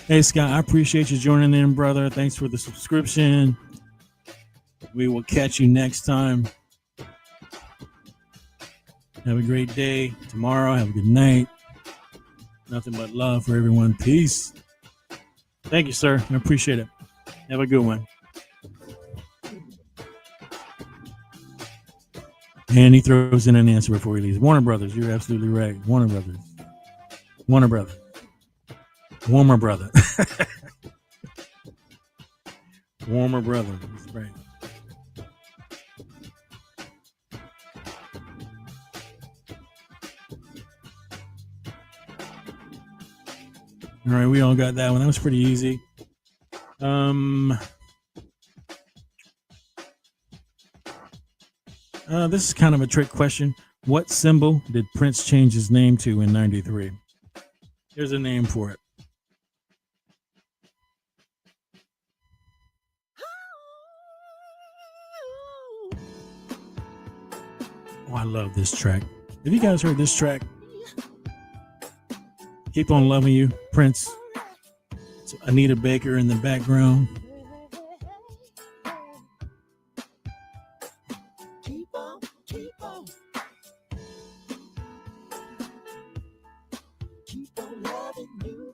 Hey, Scott, I appreciate you joining in, brother. Thanks for the subscription. We will catch you next time. Have a great day tomorrow. Have a good night. Nothing but love for everyone. Peace. Thank you, sir. I appreciate it. Have a good one. And he throws in an answer before he leaves. Warner Brothers. You're absolutely right. Warner Brothers. Warner Brothers. Warmer Brother. Warmer Brother. That's right. All right, we all got that one. That was pretty easy. This is kind of a trick question. What symbol did Prince change his name to in '93? There's a name for it. Oh, I love this track. Have you guys heard this track? Keep on Loving You, Prince. It's Anita Baker in the background. Keep on, keep on. Keep on loving you.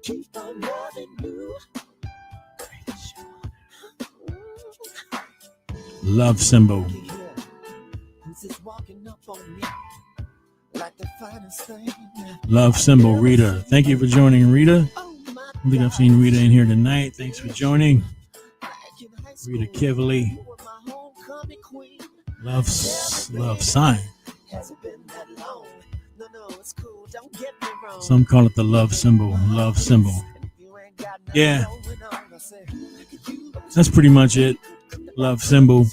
Keep on loving you. Love symbol. Who's just walking up on me like the finest thing? Love symbol, Rita. Thank you for joining, Rita. Oh my I think I've seen Rita in here tonight. Thanks for joining. Rita Kivley. Love sign. Hasn't been that long. No, it's cool. Don't get me wrong. Some call it the love symbol. Love symbol. You ain't got nothing Yeah, going on. I said, that's pretty much it. Love symbol.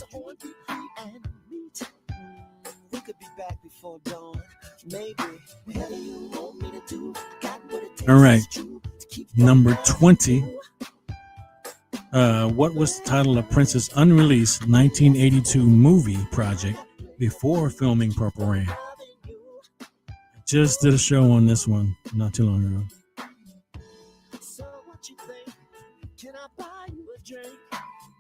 we could be back before dawn. Maybe whatever you want me to do. Got what it takes. All right. To keep Number 20. What was the title of Prince's unreleased 1982 movie project before filming Purple Rain? Just did a show on this one not too long ago. So what you think? Can I buy you a drink?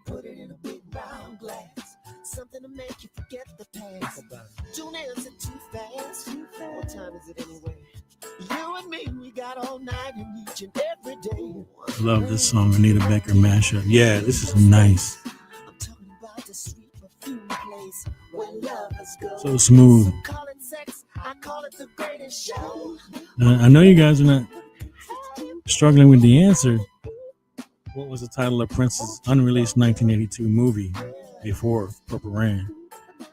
Put it in a big round glass. Something to make you forget the past. Don't answer too fast. What time is it anyway? You and me, we got all night and each and every day. Love this song, Anita Baker mashup. Yeah, this is nice. I'm talking about the sweet perfume place where lovers go. So smooth. Call it sex, I call it the greatest show. I know you guys are not struggling with the answer. What was the title of Prince's unreleased 1982 movie before Purple Rain?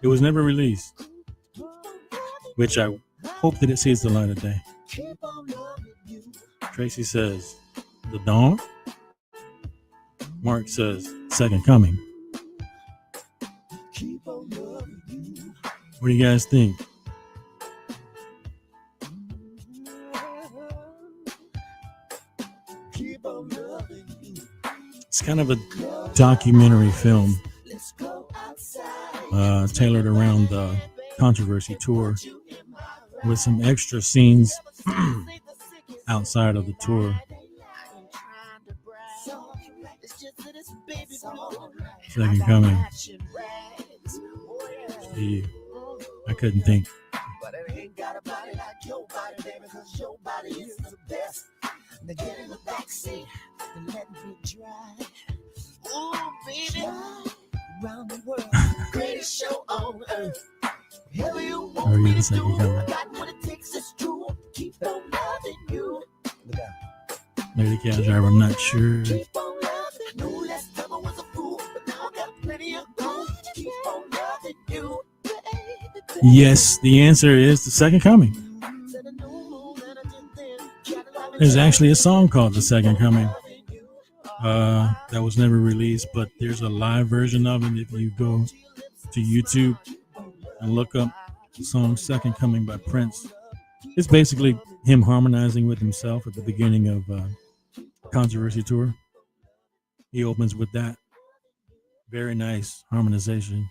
It was never released, which I hope that it sees the light of day. Keep on loving you. Tracy says, The Dawn. Mark says, Second Coming. Keep on loving you. What do you guys think? Keep on loving you. It's kind of a documentary film Let's go outside. tailored around the controversy tour with some extra scenes outside of the tour. Second Coming. Gee, I couldn't think. But it ain't got a body like your body, baby, cause your body is the best. Now get in the backseat and let me drive. Ooh, baby, around the world, greatest show on earth. Whatever you want Oh, me yeah, to Second do, Coming. I got what it takes, it's true. Keep on loving you. Look out. Lady Cab Driver, I'm not sure. Keep on loving you. Last time I was a fool, but now I got plenty of gold. Keep on loving you. Yes, the answer is The Second Coming. There's actually a song called The Second Coming that was never released, but there's a live version of it if you go to YouTube and look up the song Second Coming by Prince. It's basically him harmonizing with himself at the beginning of Controversy Tour. He opens with that. Very nice harmonization.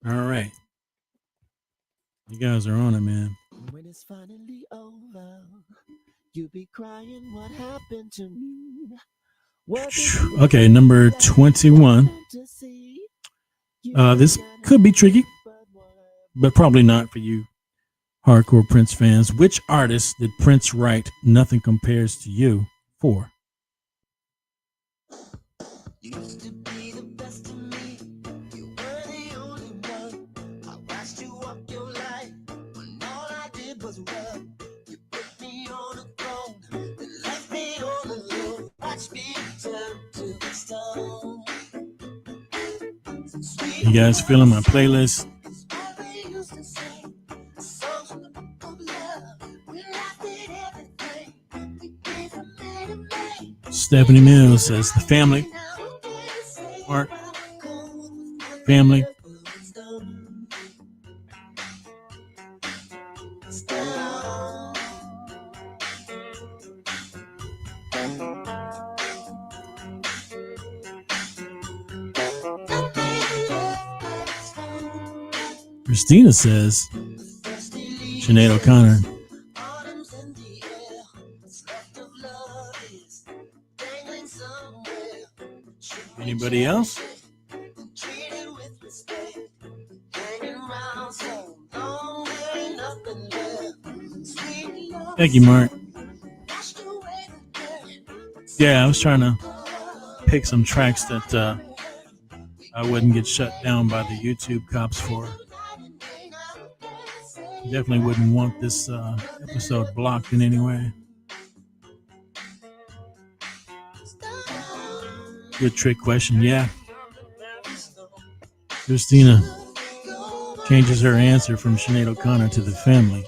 All right. You guys are on it, man. When it's finally over, you'll be crying what happened to me. Okay, number 21. This could be tricky, but probably not for you hardcore Prince fans. Which artist did Prince write Nothing Compares to You for? You used to be the best of me. You were the only one. I watched you walk your life when all I did was run. You put me on a throne, then left me all alone. Watch me turn to the stone. You guys feeling my playlist? Stephanie Mills says the family. Mark. Family. Christina says Sinead O'Connor. Anybody else? Thank you, Mark. Yeah, I was trying to pick some tracks that I wouldn't get shut down by the YouTube cops for. Definitely wouldn't want this episode blocked in any way. Good trick question, yeah. Christina changes her answer from Sinead O'Connor to the family.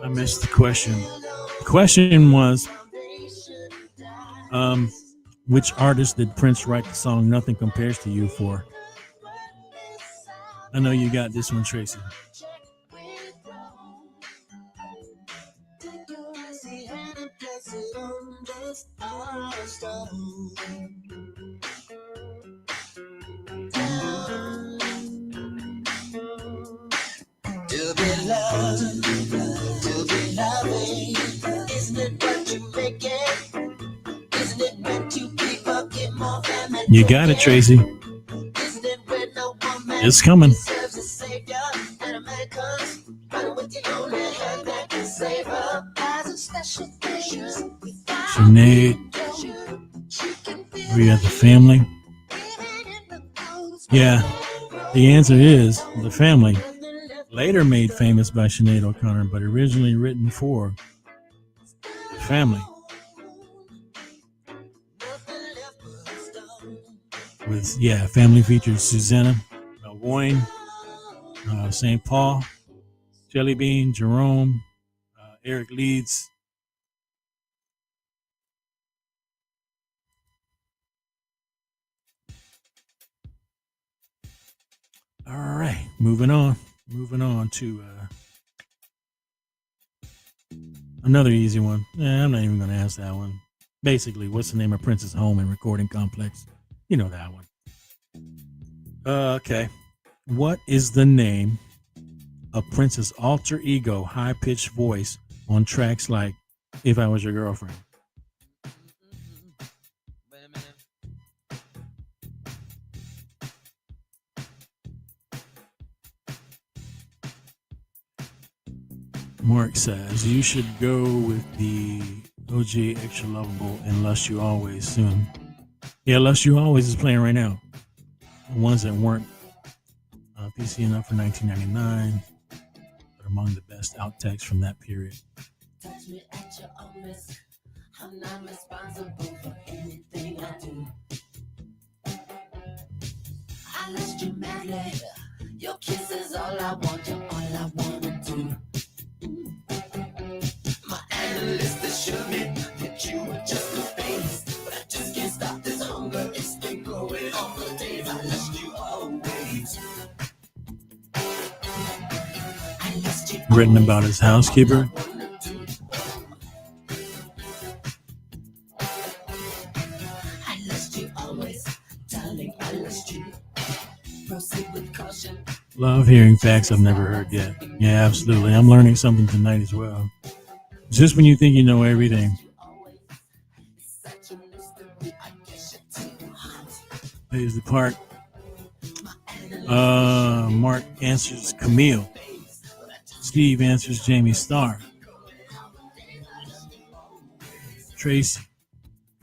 I missed the question. The question was, which artist did Prince write the song Nothing Compares to You for? I know you got this one, Tracy. To be loved, to be loving, isn't it what you make it? Isn't it meant to keep up, get more family? You got it, Tracy. Isn't it when no woman It's coming. serves a savior and a man comes running with the only hand that can save her? As a special things, Sinead, we got the family. Yeah, the answer is the family. Later made famous by Sinead O'Connor, but originally written for the family. With, family features Susanna, Wayne, St. Paul, Jelly Bean, Jerome, Eric Leeds. All right, moving on to another easy one. I'm not even going to ask that one. Basically, what's the name of Prince's home and recording complex? You know that one. Okay. What is the name of Prince's alter ego high-pitched voice on tracks like If I Was Your Girlfriend? Wait a minute. Mark says, you should go with the OG Extra Lovable and Lust You Always soon. Yeah, Lust You Always is playing right now. The ones that weren't PC enough for 1999, but among the best outtakes from that period. Touch me at your own risk. I'm not responsible for anything I do. I lust you madly. Your kiss is all I want, you're all I wanna do. My analyst assured me that you were just a face, but I just can't stop this hunger. It's been going on for days. I lust you always. I lust you Written about his housekeeper. I lust you always, darling, I lust you. Proceed with caution. Love hearing facts I've never heard yet. Yeah, absolutely. I'm learning something tonight as well. Just when you think you know everything. Here's the part. Mark answers Camille. Steve answers Jamie Starr. Tracy,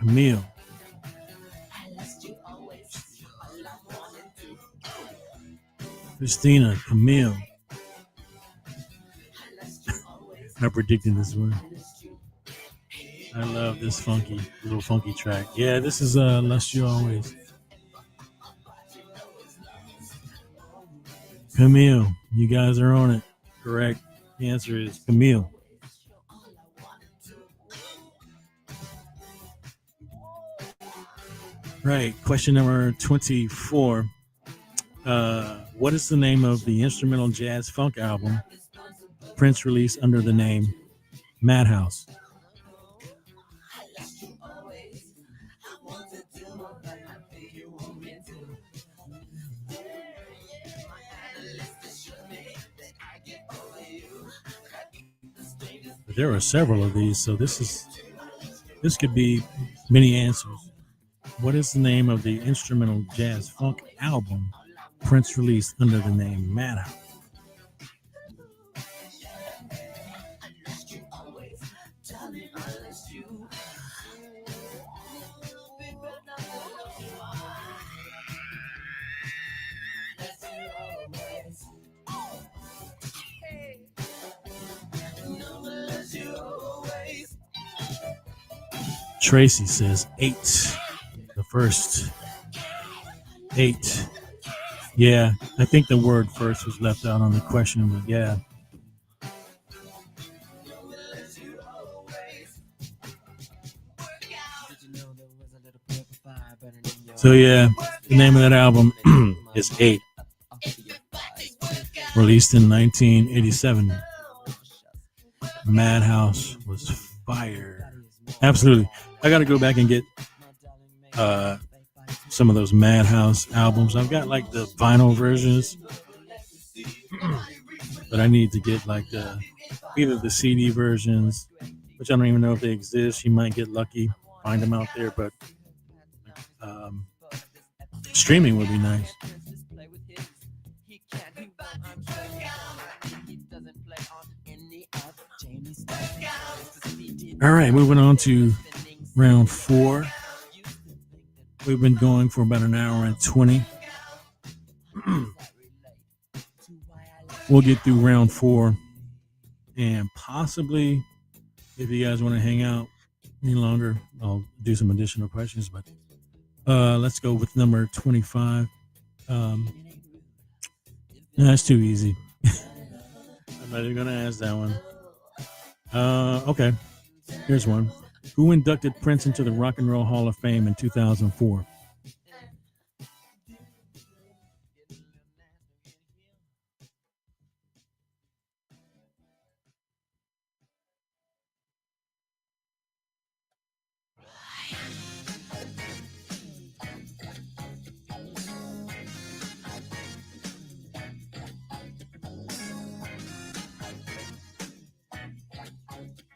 Camille. Christina, Camille. I predicted this one. I love this little funky track. Yeah, this is Lust You Always. Camille, you guys are on it. Correct. The answer is Camille. Right. Question number 24. What is the name of the instrumental jazz funk album Prince released under the name Madhouse? But there are several of these, so this could be many answers. What is the name of the instrumental jazz funk album Prince released under the name Madhouse? Tracy says 8. The first 8. Yeah, I think the word first was left out on the question, but yeah. So yeah, the name of that album is 8. Released in 1987. Madhouse was fire. Absolutely. I got to go back and get some of those Madhouse albums. I've got like the vinyl versions, but I need to get like either the CD versions, which I don't even know if they exist. You might get lucky, find them out there, but streaming would be nice. All right, moving on to round 4. We've been going for about an hour and 20. We'll get through round 4, and possibly, if you guys want to hang out any longer, I'll do some additional questions. But let's go with number 25. That's too easy. I'm not even going to ask that one. Okay. Here's one. Who inducted Prince into the Rock and Roll Hall of Fame in 2004?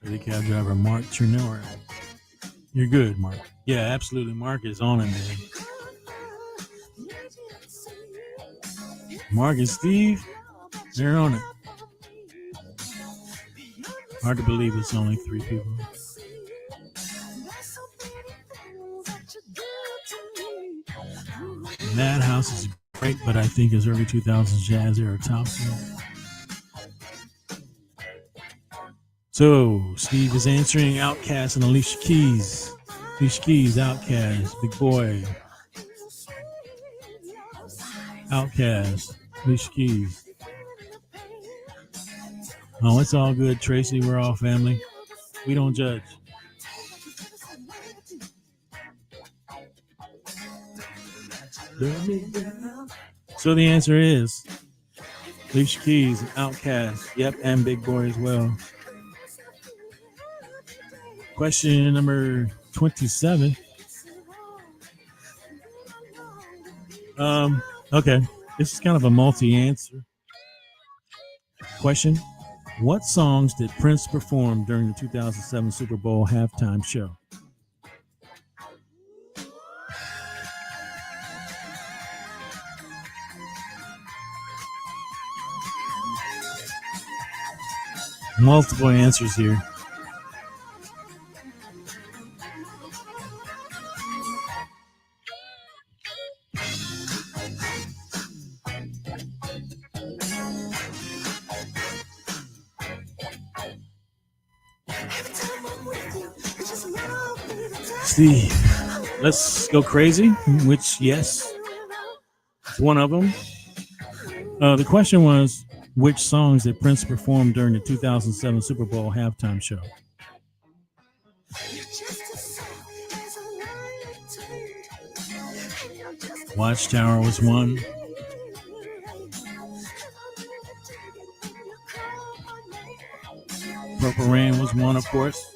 The cab driver, Mark Trinor. You're good, Mark. Yeah, absolutely. Mark is on it, man. Mark and Steve, they're on it. Hard to believe it's only 3 people. Madhouse is great, but I think his early 2000s jazz era tops it. So, Steve is answering Outkast and Alicia Keys. Alicia Keys, Outkast, Big Boy. Outkast, Alicia Keys. Oh, it's all good, Tracy. We're all family. We don't judge. So the answer is Alicia Keys, Outkast. Yep, and Big Boy as well. Question number 27. Okay, this is kind of a multi-answer question. What songs did Prince perform during the 2007 Super Bowl halftime show? Multiple answers here. Steve, let's go crazy, which, yes, it's one of them. The question was, which songs did Prince perform during the 2007 Super Bowl halftime show? Watchtower was one. Purple Rain was one, of course.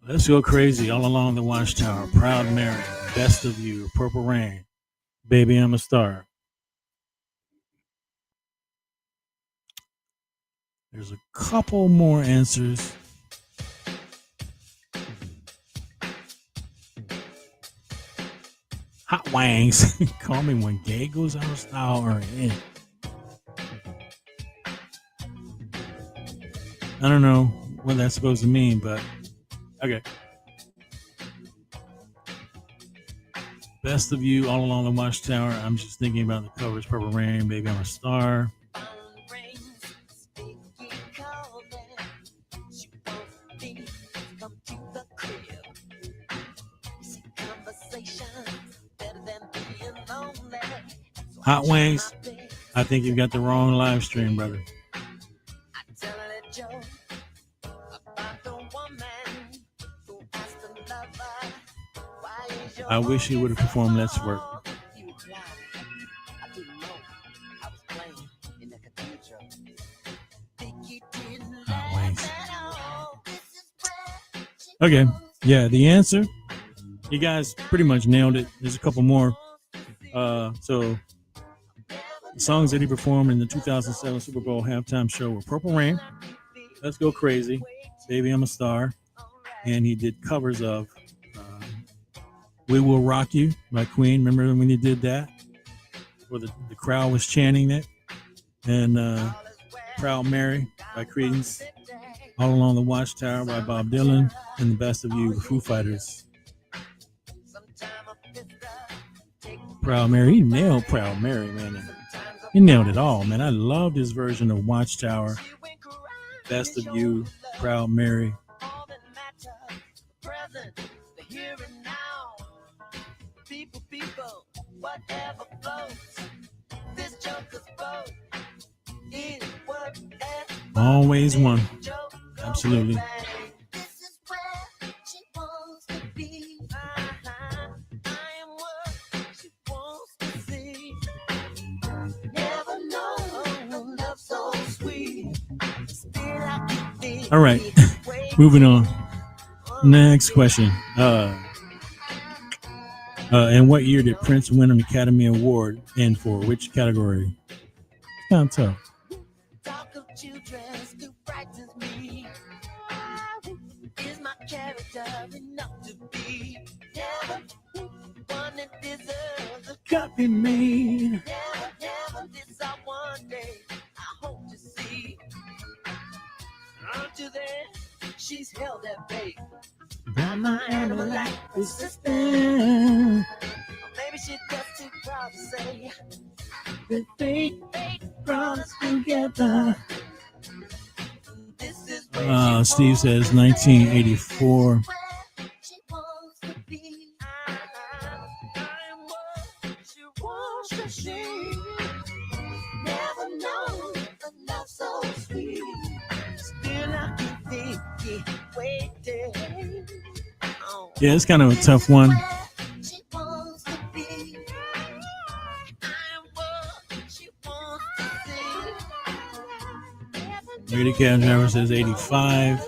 Let's go crazy. All Along the Watchtower, Proud Mary, Best of You, Purple Rain, Baby I'm a Star. There's a couple more answers. Hot Wings. Call me when gay goes out of style or in. I don't know what that's supposed to mean, but okay. Best of You, All Along the Watchtower. I'm just thinking about the covers. Purple Rain, Baby I'm a Star. Hot Wings. I think you've got the wrong live stream, brother. I wish he would have performed Let's Work. Hot Wings. Okay. Yeah, the answer. You guys pretty much nailed it. There's a couple more. So the songs that he performed in the 2007 Super Bowl halftime show were Purple Rain, Let's Go Crazy, Baby I'm a Star, and he did covers of We Will Rock You by Queen. Remember when he did that? Where the crowd was chanting it. And Proud Mary by Creedence, All Along the Watchtower by Bob Dylan, and The Best of You, the Foo Fighters. Proud Mary. He nailed Proud Mary, man. He nailed it all, man. I loved his version of Watchtower, Best of You, Proud Mary. Always one. Absolutely. All right, moving on. Next question. In what year did Prince win an Academy Award, and for which category? Kind of tough. Copy me. She's held that bait by my animal like resistance. Maybe she's just too proud to say that fate brought us together. Steve says 1984. Yeah, it's kind of a tough one. Lady Cab Driver says 85.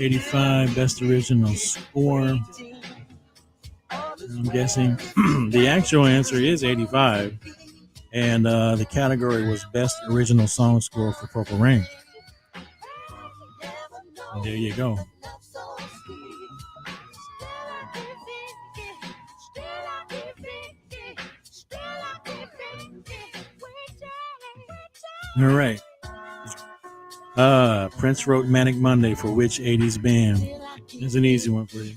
85, best original score. I'm guessing the actual answer is 85. And the category was best original song score for Purple Rain. And there you go. All right. Prince wrote Manic Monday for which 80s band? It's an easy one for you.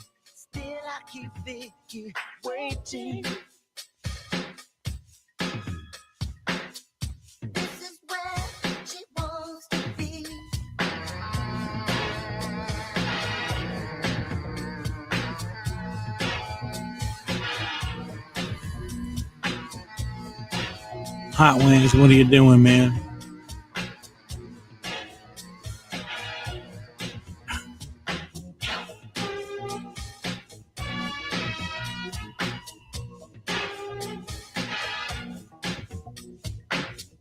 Hot Wings, what are you doing, man?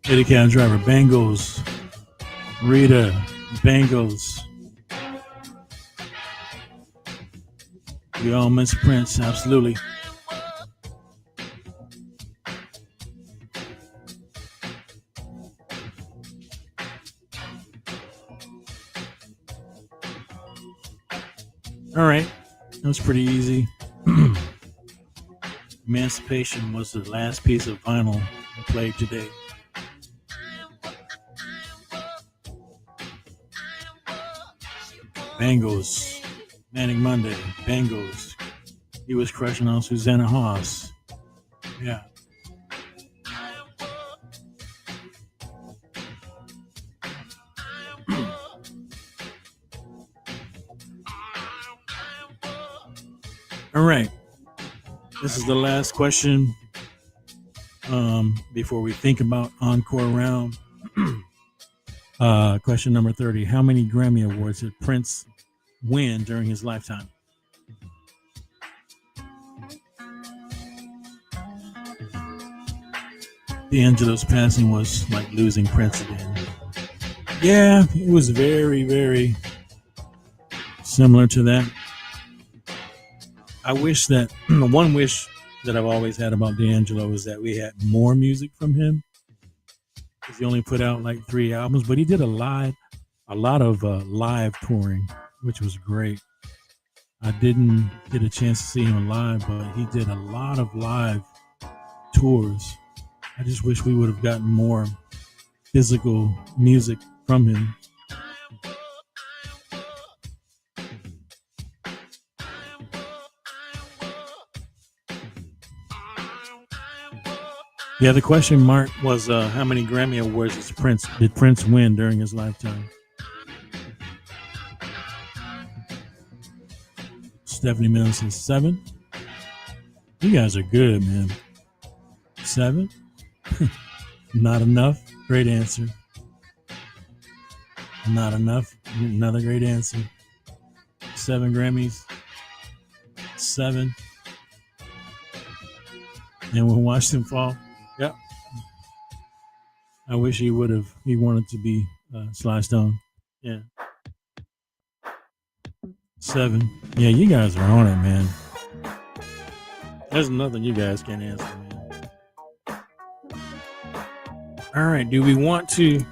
Lady Cab Driver, Bengals. Rita, Bengals. We all miss Prince, absolutely. All right, that was pretty easy. Emancipation was the last piece of vinyl I played today. Bengals, Manic Monday, Bengals. He was crushing on Susanna Haas. Yeah. All right. This is the last question before we think about encore round. Question number 30. How many Grammy Awards did Prince win during his lifetime? D'Angelo's passing was like losing Prince again. Yeah, it was very, very similar to that. I wish that the one wish that I've always had about D'Angelo is that we had more music from him. Because he only put out like 3 albums, but he did a lot of live touring, which was great. I didn't get a chance to see him live, but he did a lot of live tours. I just wish we would have gotten more physical music from him. Yeah, the question mark was how many Grammy Awards did Prince win during his lifetime? Stephanie Mills says 7. You guys are good, man. 7? Not enough. Great answer. Not enough. Another great answer. 7 Grammys. 7. And we'll watch them fall. Yep. I wish he wanted to be Sly Stone. Yeah. 7. Yeah, you guys are on it, man. There's nothing you guys can't answer, man. All right, do we want to?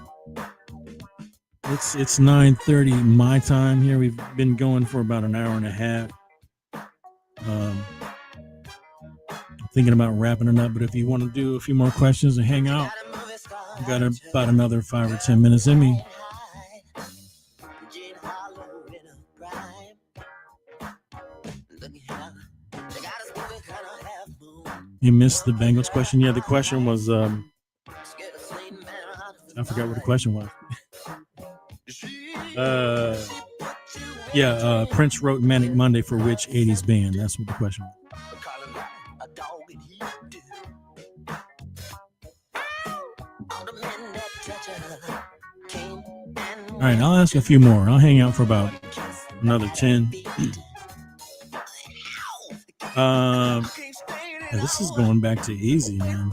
It's 9:30 my time here. We've been going for about an hour and a half. Thinking about wrapping it up, but if you want to do a few more questions and hang out, I've got about another 5 or 10 minutes in me. You missed the Bengals question? Yeah, the question was, I forgot what the question was. Prince wrote Manic Monday for which 80s band? That's what the question was. All right, I'll ask a few more. I'll hang out for about another 10. And this is going back to easy, man.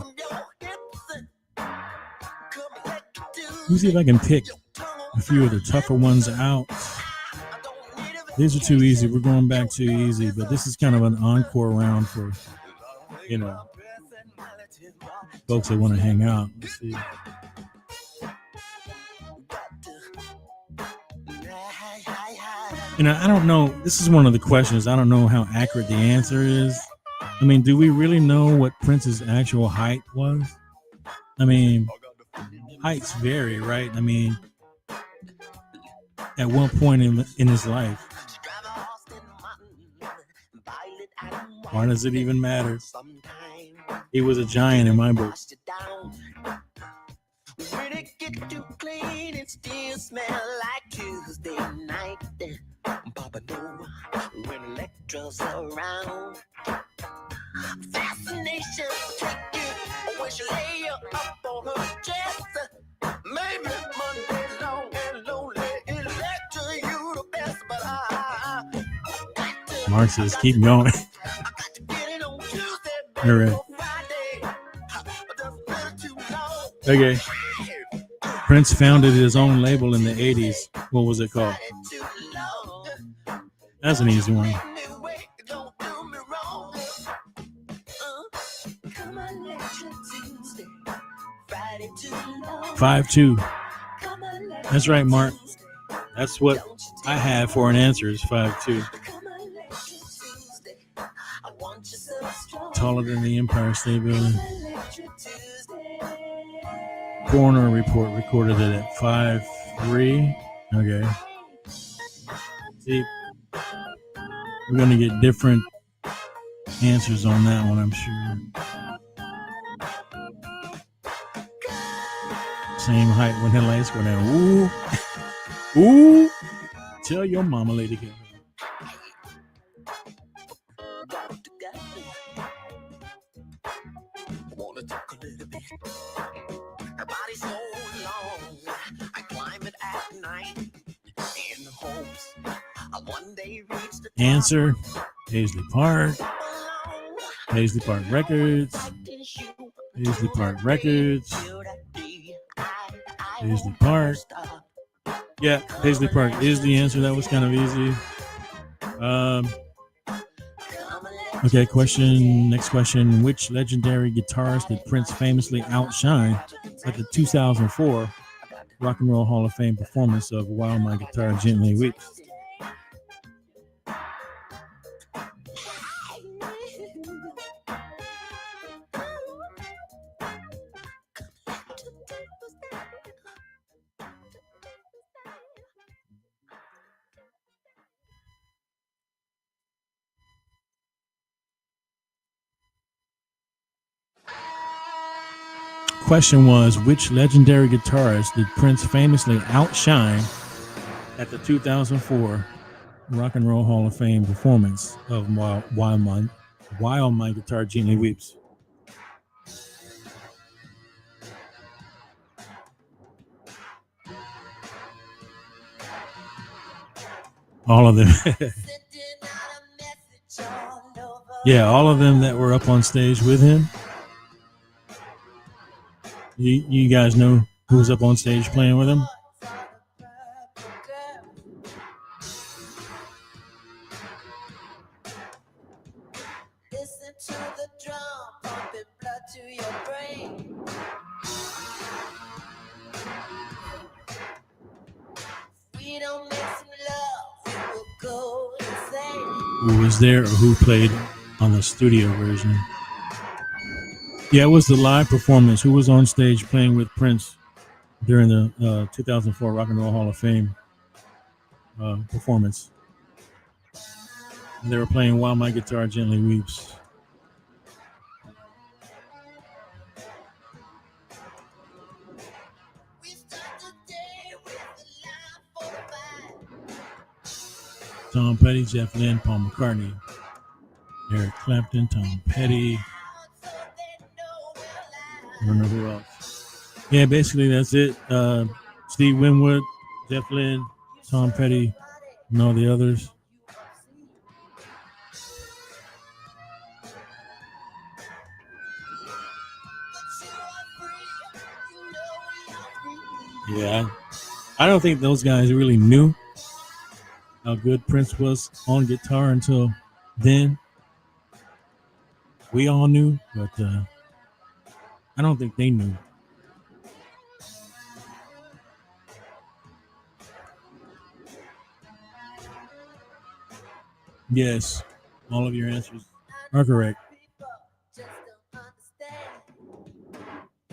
Let me see if I can pick a few of the tougher ones out. These are too easy. We're going back too easy, but this is kind of an encore round for, you know, folks that want to hang out. Let's see. You know, I don't know. This is one of the questions. I don't know how accurate the answer is. I mean, do we really know what Prince's actual height was? I mean, heights vary, right? I mean, at one point in his life, why does it even matter? He was a giant in my book. When it get too clean, it still smell like Tuesday night. Papa know when Electra's around. Fascination take you when she lay you up on her chest. Maybe Monday long and lonely. Electra, you the best, but I Mark says, keep going. I got to get it on Tuesday, All right. Friday. But that's a little too long. Okay. Prince founded his own label in the 80s. What was it called? That's an easy one. 5-2. That's right, Mark. That's what I had for an answer is 5'2". Taller than the Empire State Building. Coroner report recorded it at 5'3". Okay. See, we're gonna get different answers on that one, I'm sure. Same height when the lights go down. Ooh. Ooh. Tell your mama, Lady Gaga. Wanna talk a little bit. Her body's so long. I climb it at night in the hopes I one day reach the Answer: Paisley Park. Paisley Park Records. Paisley Park Records. Paisley Park. Yeah, Paisley Park is the answer. That was kind of easy. Okay, next question. Which legendary guitarist did Prince famously outshine at the 2004 Rock and Roll Hall of Fame performance of While My Guitar Gently Weeps? Question was, which legendary guitarist did Prince famously outshine at the 2004 Rock and Roll Hall of Fame performance of While My Guitar Gently Weeps? All of them. Yeah, all of them that were up on stage with him. You guys know who was up on stage playing with him? Listen to the drum, pumping blood to your brain. We don't make some love, we will go insane. Who was there or who played on the studio version? Yeah, it was the live performance. Who was on stage playing with Prince during the 2004 Rock and Roll Hall of Fame performance? They were playing While My Guitar Gently Weeps. We start the day with the line for the Tom Petty, Jeff Lynne, Paul McCartney, Eric Clapton, Tom Petty. I don't know who else. Yeah, basically that's it. Steve Winwood, Jeff Lynne, Tom Petty, and all the others. Yeah, I don't think those guys really knew how good Prince was on guitar until then. We all knew, but I don't think they knew. Yes, all of your answers are correct.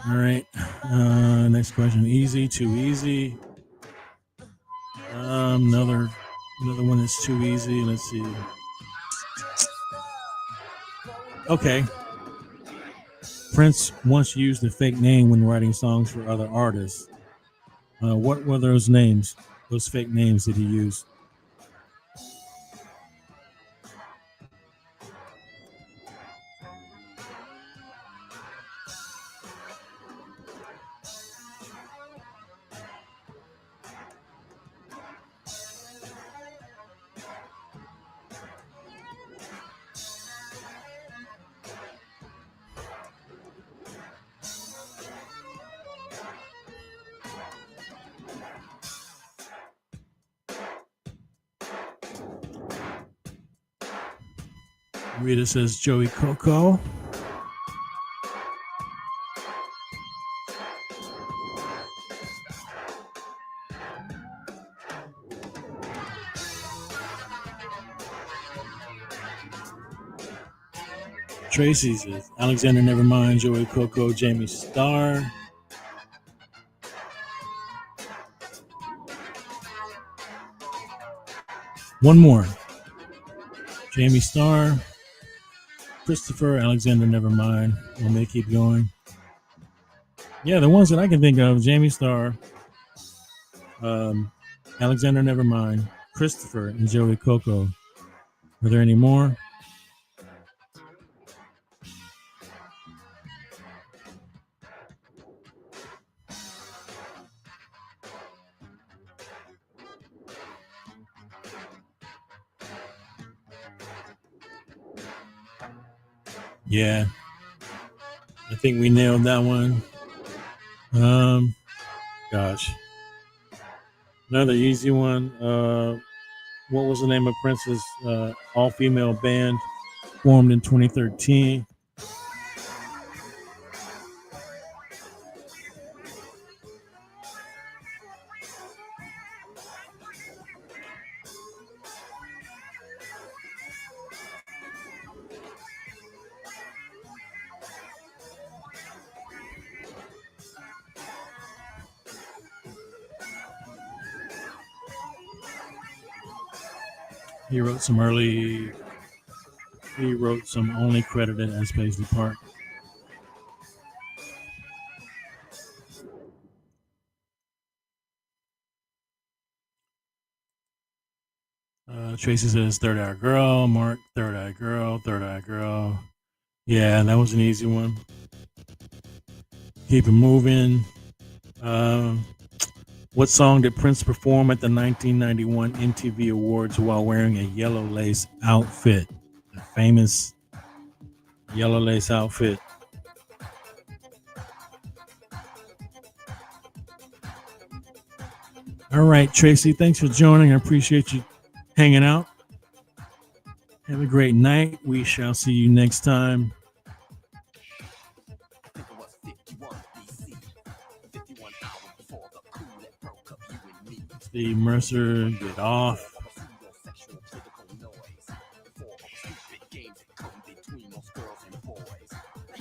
All right. Next question. Easy, too easy. Another one is too easy. Let's see. Okay. Prince once used a fake name when writing songs for other artists. What were those names? Those fake names that he used? Rita says Joey Coco. Tracy says Alexander Nevermind, Joey Coco, Jamie Starr. One more. Jamie Starr, Christopher, Alexander Nevermind. And they keep going. Yeah, the ones that I can think of: Jamie Starr, Alexander Nevermind, Christopher, and Joey Coco. Are there any more? Yeah, I think we nailed that one. Gosh, another easy one. What was the name of Prince's all-female band formed in 2013? He wrote some only credited as Paisley Park. Tracy says Third Eye Girl. Mark, Third Eye Girl, Third Eye Girl. Yeah, that was an easy one. Keep it moving. What song did Prince perform at the 1991 MTV Awards while wearing a yellow lace outfit? The famous yellow lace outfit. All right, Tracy, thanks for joining. I appreciate you hanging out. Have a great night. We shall see you next time. Steve Mercer, get off.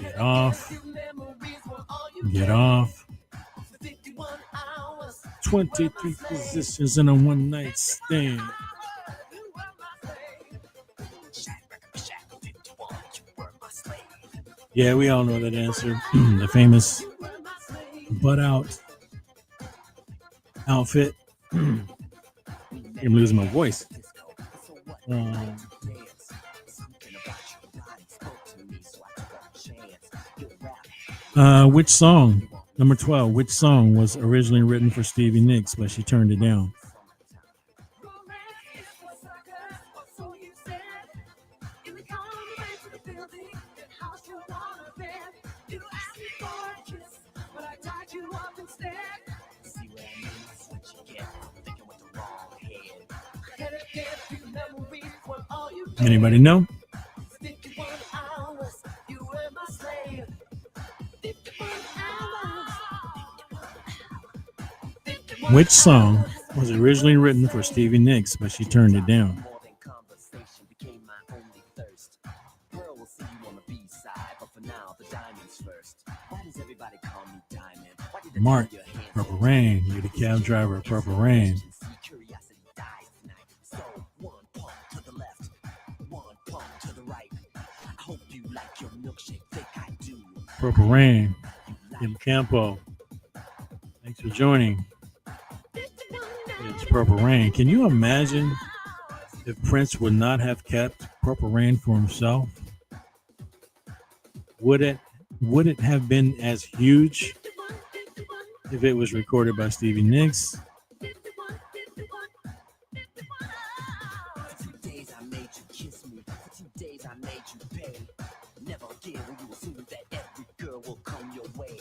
Get off. Get off. 23 positions in a one night stand. Yeah, we all know that answer. The famous butt out outfit. I'm losing my voice. Which song? Number 12. Which song was originally written for Stevie Nicks, but she turned it down? Anybody know? 51 hours, you were my slave. 51 hours. Which song was originally written for Stevie Nicks, but she turned it down? More than conversation became my only thirst. Girl, we'll see you on the B-side, but for now, the diamond's first. Why does everybody call me Diamond? Why did they Mark, put your hands Purple in Rain. You're the cab driver, Purple Rain. Curiosity dies tonight. So one pump to the left, one pump to the right. I hope you like your milkshake, think I do. Purple Rain. Kim Campo. Thanks for joining. It's Purple Rain. Can you imagine if Prince would not have kept Purple Rain for himself? Would it have been as huge if it was recorded by Stevie Nicks? For 2 days I made you kiss me. For 2 days I made you pay. Never again will you assume that every girl will come your way.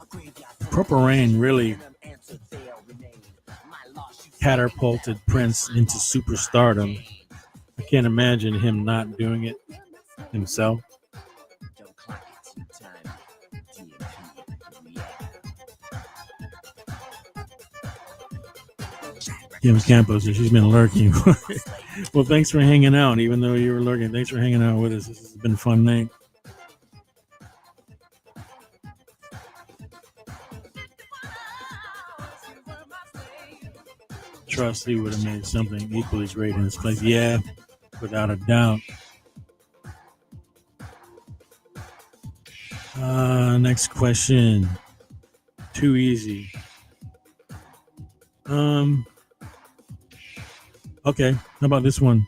A graveyard Purple Rain really answer there remain. My loss you catapulted Prince into superstardom. I can't imagine him not doing it himself. don't clock it 2 times. DMP, yeah. Kim Campo says she's been lurking. Well, thanks for hanging out, even though you were lurking. Thanks for hanging out with us. This has been a fun night. Trust he would have made something equally great in his place. Yeah, without a doubt. Next question. Too easy. Okay, how about this one?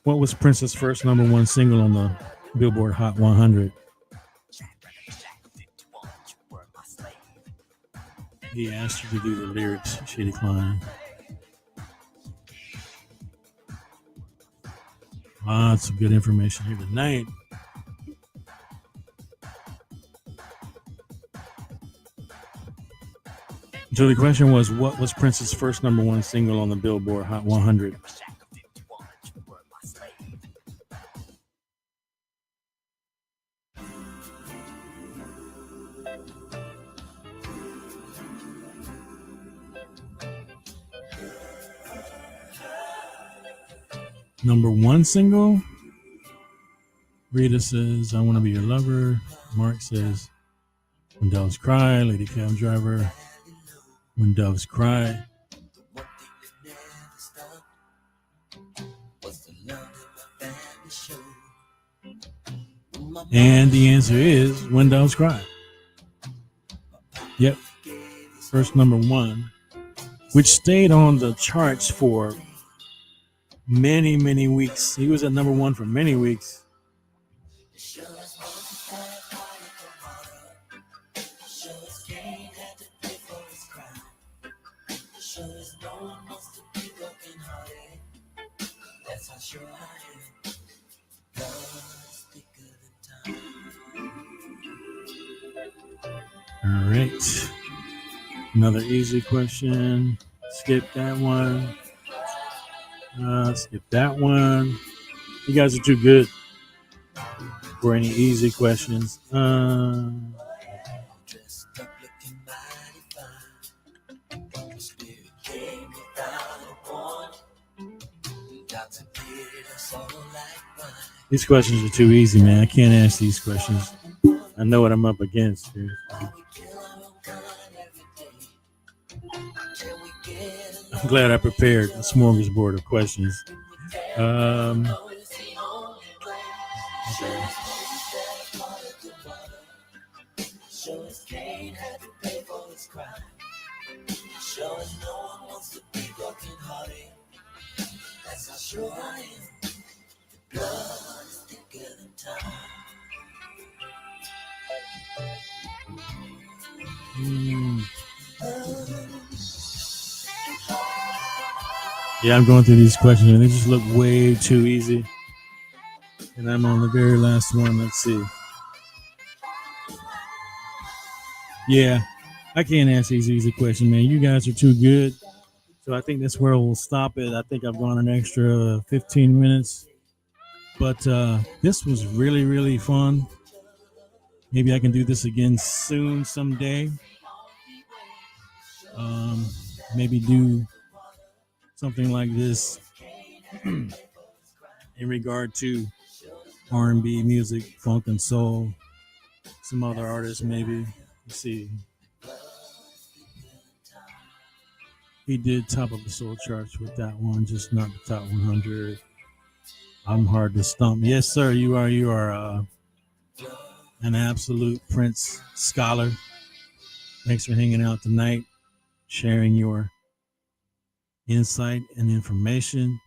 What was Prince's first #1 single on the Billboard Hot 100? He asked her to do the lyrics. She declined. Lots of good information here tonight. So the question was, what was Prince's first #1 single on the Billboard Hot 100? #1 single? Rita says, I Want to Be Your Lover. Mark says, When Doves Cry. Lady Cab Driver, When Doves Cry. And the answer is When Doves Cry. Yep. First #1, which stayed on the charts for many, many weeks. He was at #1 for many weeks. All right. Another easy question. Skip that one. Skip that one. You guys are too good for any easy questions. These questions are too easy, man. I can't ask these questions. I know what I'm up against, dude. I'm glad I prepared a smorgasbord of questions. Okay. Yeah, I'm going through these questions and they just look way too easy. And I'm on the very last one. Let's see. Yeah, I can't answer these easy questions, man. You guys are too good. So I think that's where we'll stop it. I think I've gone an extra 15 minutes. But this was really, really fun. Maybe I can do this again soon someday. Maybe do something like this in regard to R&B music, funk and soul, some other artists maybe. Let's see. He did top of the soul charts with that one, just not the top 100. I'm hard to stump. Yes, sir. You are an absolute Prince scholar. Thanks for hanging out tonight, sharing your insight and information.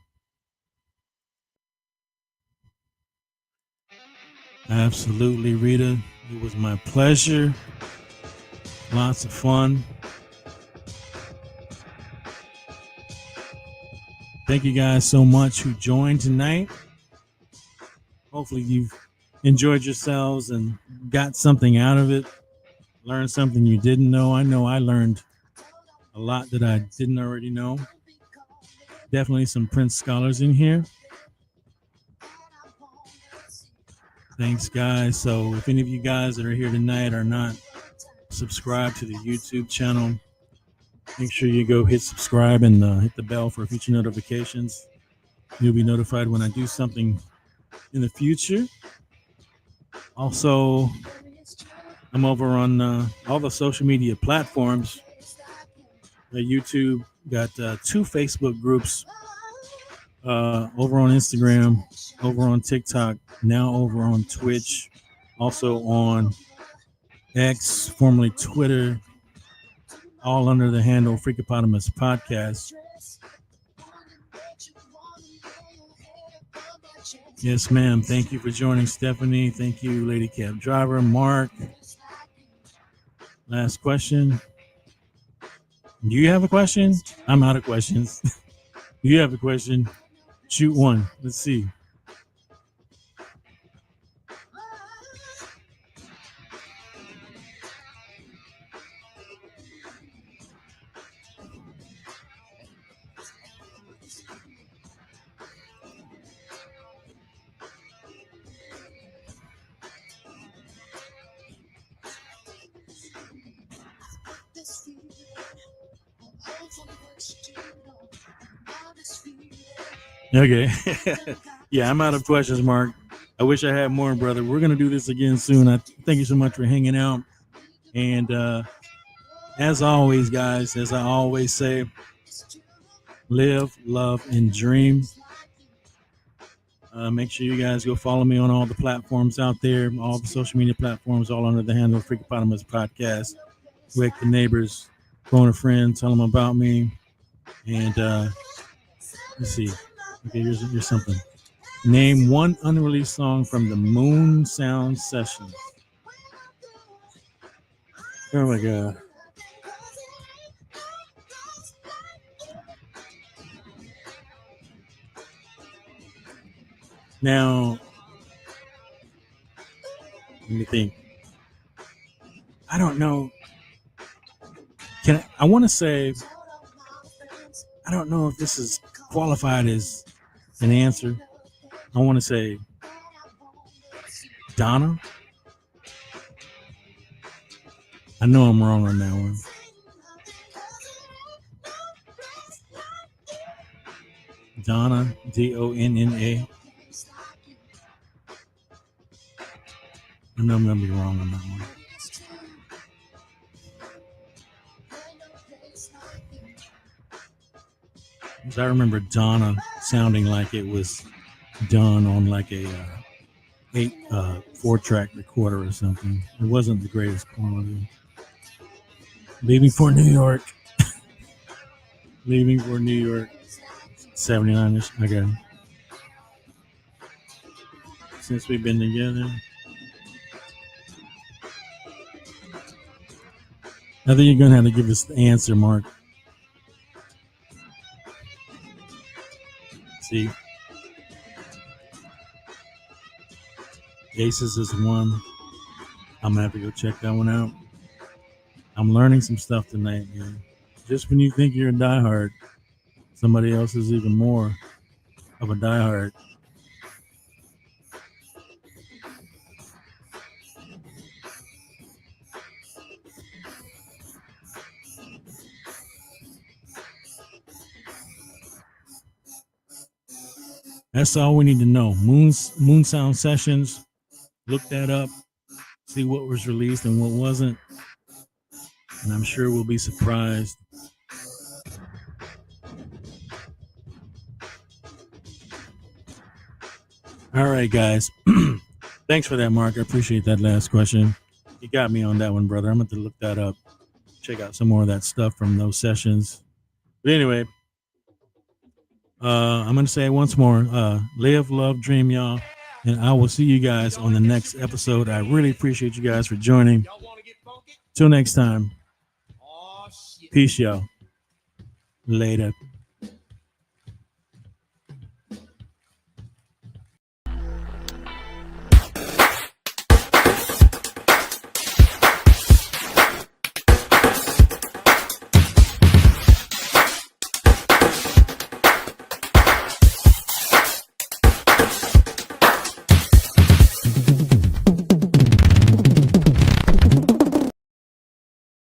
Absolutely, Rita. It was my pleasure. Lots of fun. Thank you guys so much who joined tonight. Hopefully you've enjoyed yourselves and got something out of it. Learned something you didn't know. I know I learned a lot that I didn't already know. Definitely some Prince scholars in here. Thanks, guys. So if any of you guys that are here tonight are not subscribed to the YouTube channel, make sure you go hit subscribe and hit the bell for future notifications. You'll be notified when I do something in the future. Also, I'm over on all the social media platforms. YouTube, got 2 Facebook groups, over on Instagram, over on TikTok, now over on Twitch, also on X, formerly Twitter, all under the handle Freakopotamus Podcast. Yes, ma'am. Thank you for joining, Stephanie. Thank you, Lady Cab Driver, Mark. Last question. Do you have a question? I'm out of questions. Do you have a question? Shoot one. Let's see. Okay. Yeah, I'm out of questions, Mark. I wish I had more, brother. We're going to do this again soon. I thank you so much for hanging out. And as always, guys, as I always say, live, love, and dream. Make sure you guys go follow me on all the platforms out there, all the social media platforms, all under the handle of Freakopotamus Podcast. Wake the neighbors, phone a friend, tell them about me. And let's see. Okay, here's something. Name one unreleased song from the Moon Sound Sessions. Oh my God. Now, let me think. I don't know. I want to say, I don't know if this is qualified as an answer. I want to say Donna. I know I'm wrong on that one. Donna, Donna. I know I'm going to be wrong on that one. Because I remember Donna sounding like it was done on like a 4-track recorder or something. It wasn't the greatest quality. Leaving for New York. Leaving for New York. 79ish. Okay. Since we've been together. I think you're going to have to give us the answer, Mark. See? Aces is one. I'm going to have to go check that one out. I'm learning some stuff tonight, man. Just when you think you're a diehard, somebody else is even more of a diehard. That's all we need to know. Moon Sound Sessions. Look that up. See what was released and what wasn't. And I'm sure we'll be surprised. All right, guys. Thanks for that, Mark. I appreciate that last question. You got me on that one, brother. I'm going to look that up. Check out some more of that stuff from those sessions. But anyway, I'm going to say it once more. Live, love, dream, y'all. And I will see you guys on the next episode. I really appreciate you guys for joining. Till next time. Peace, y'all. Later.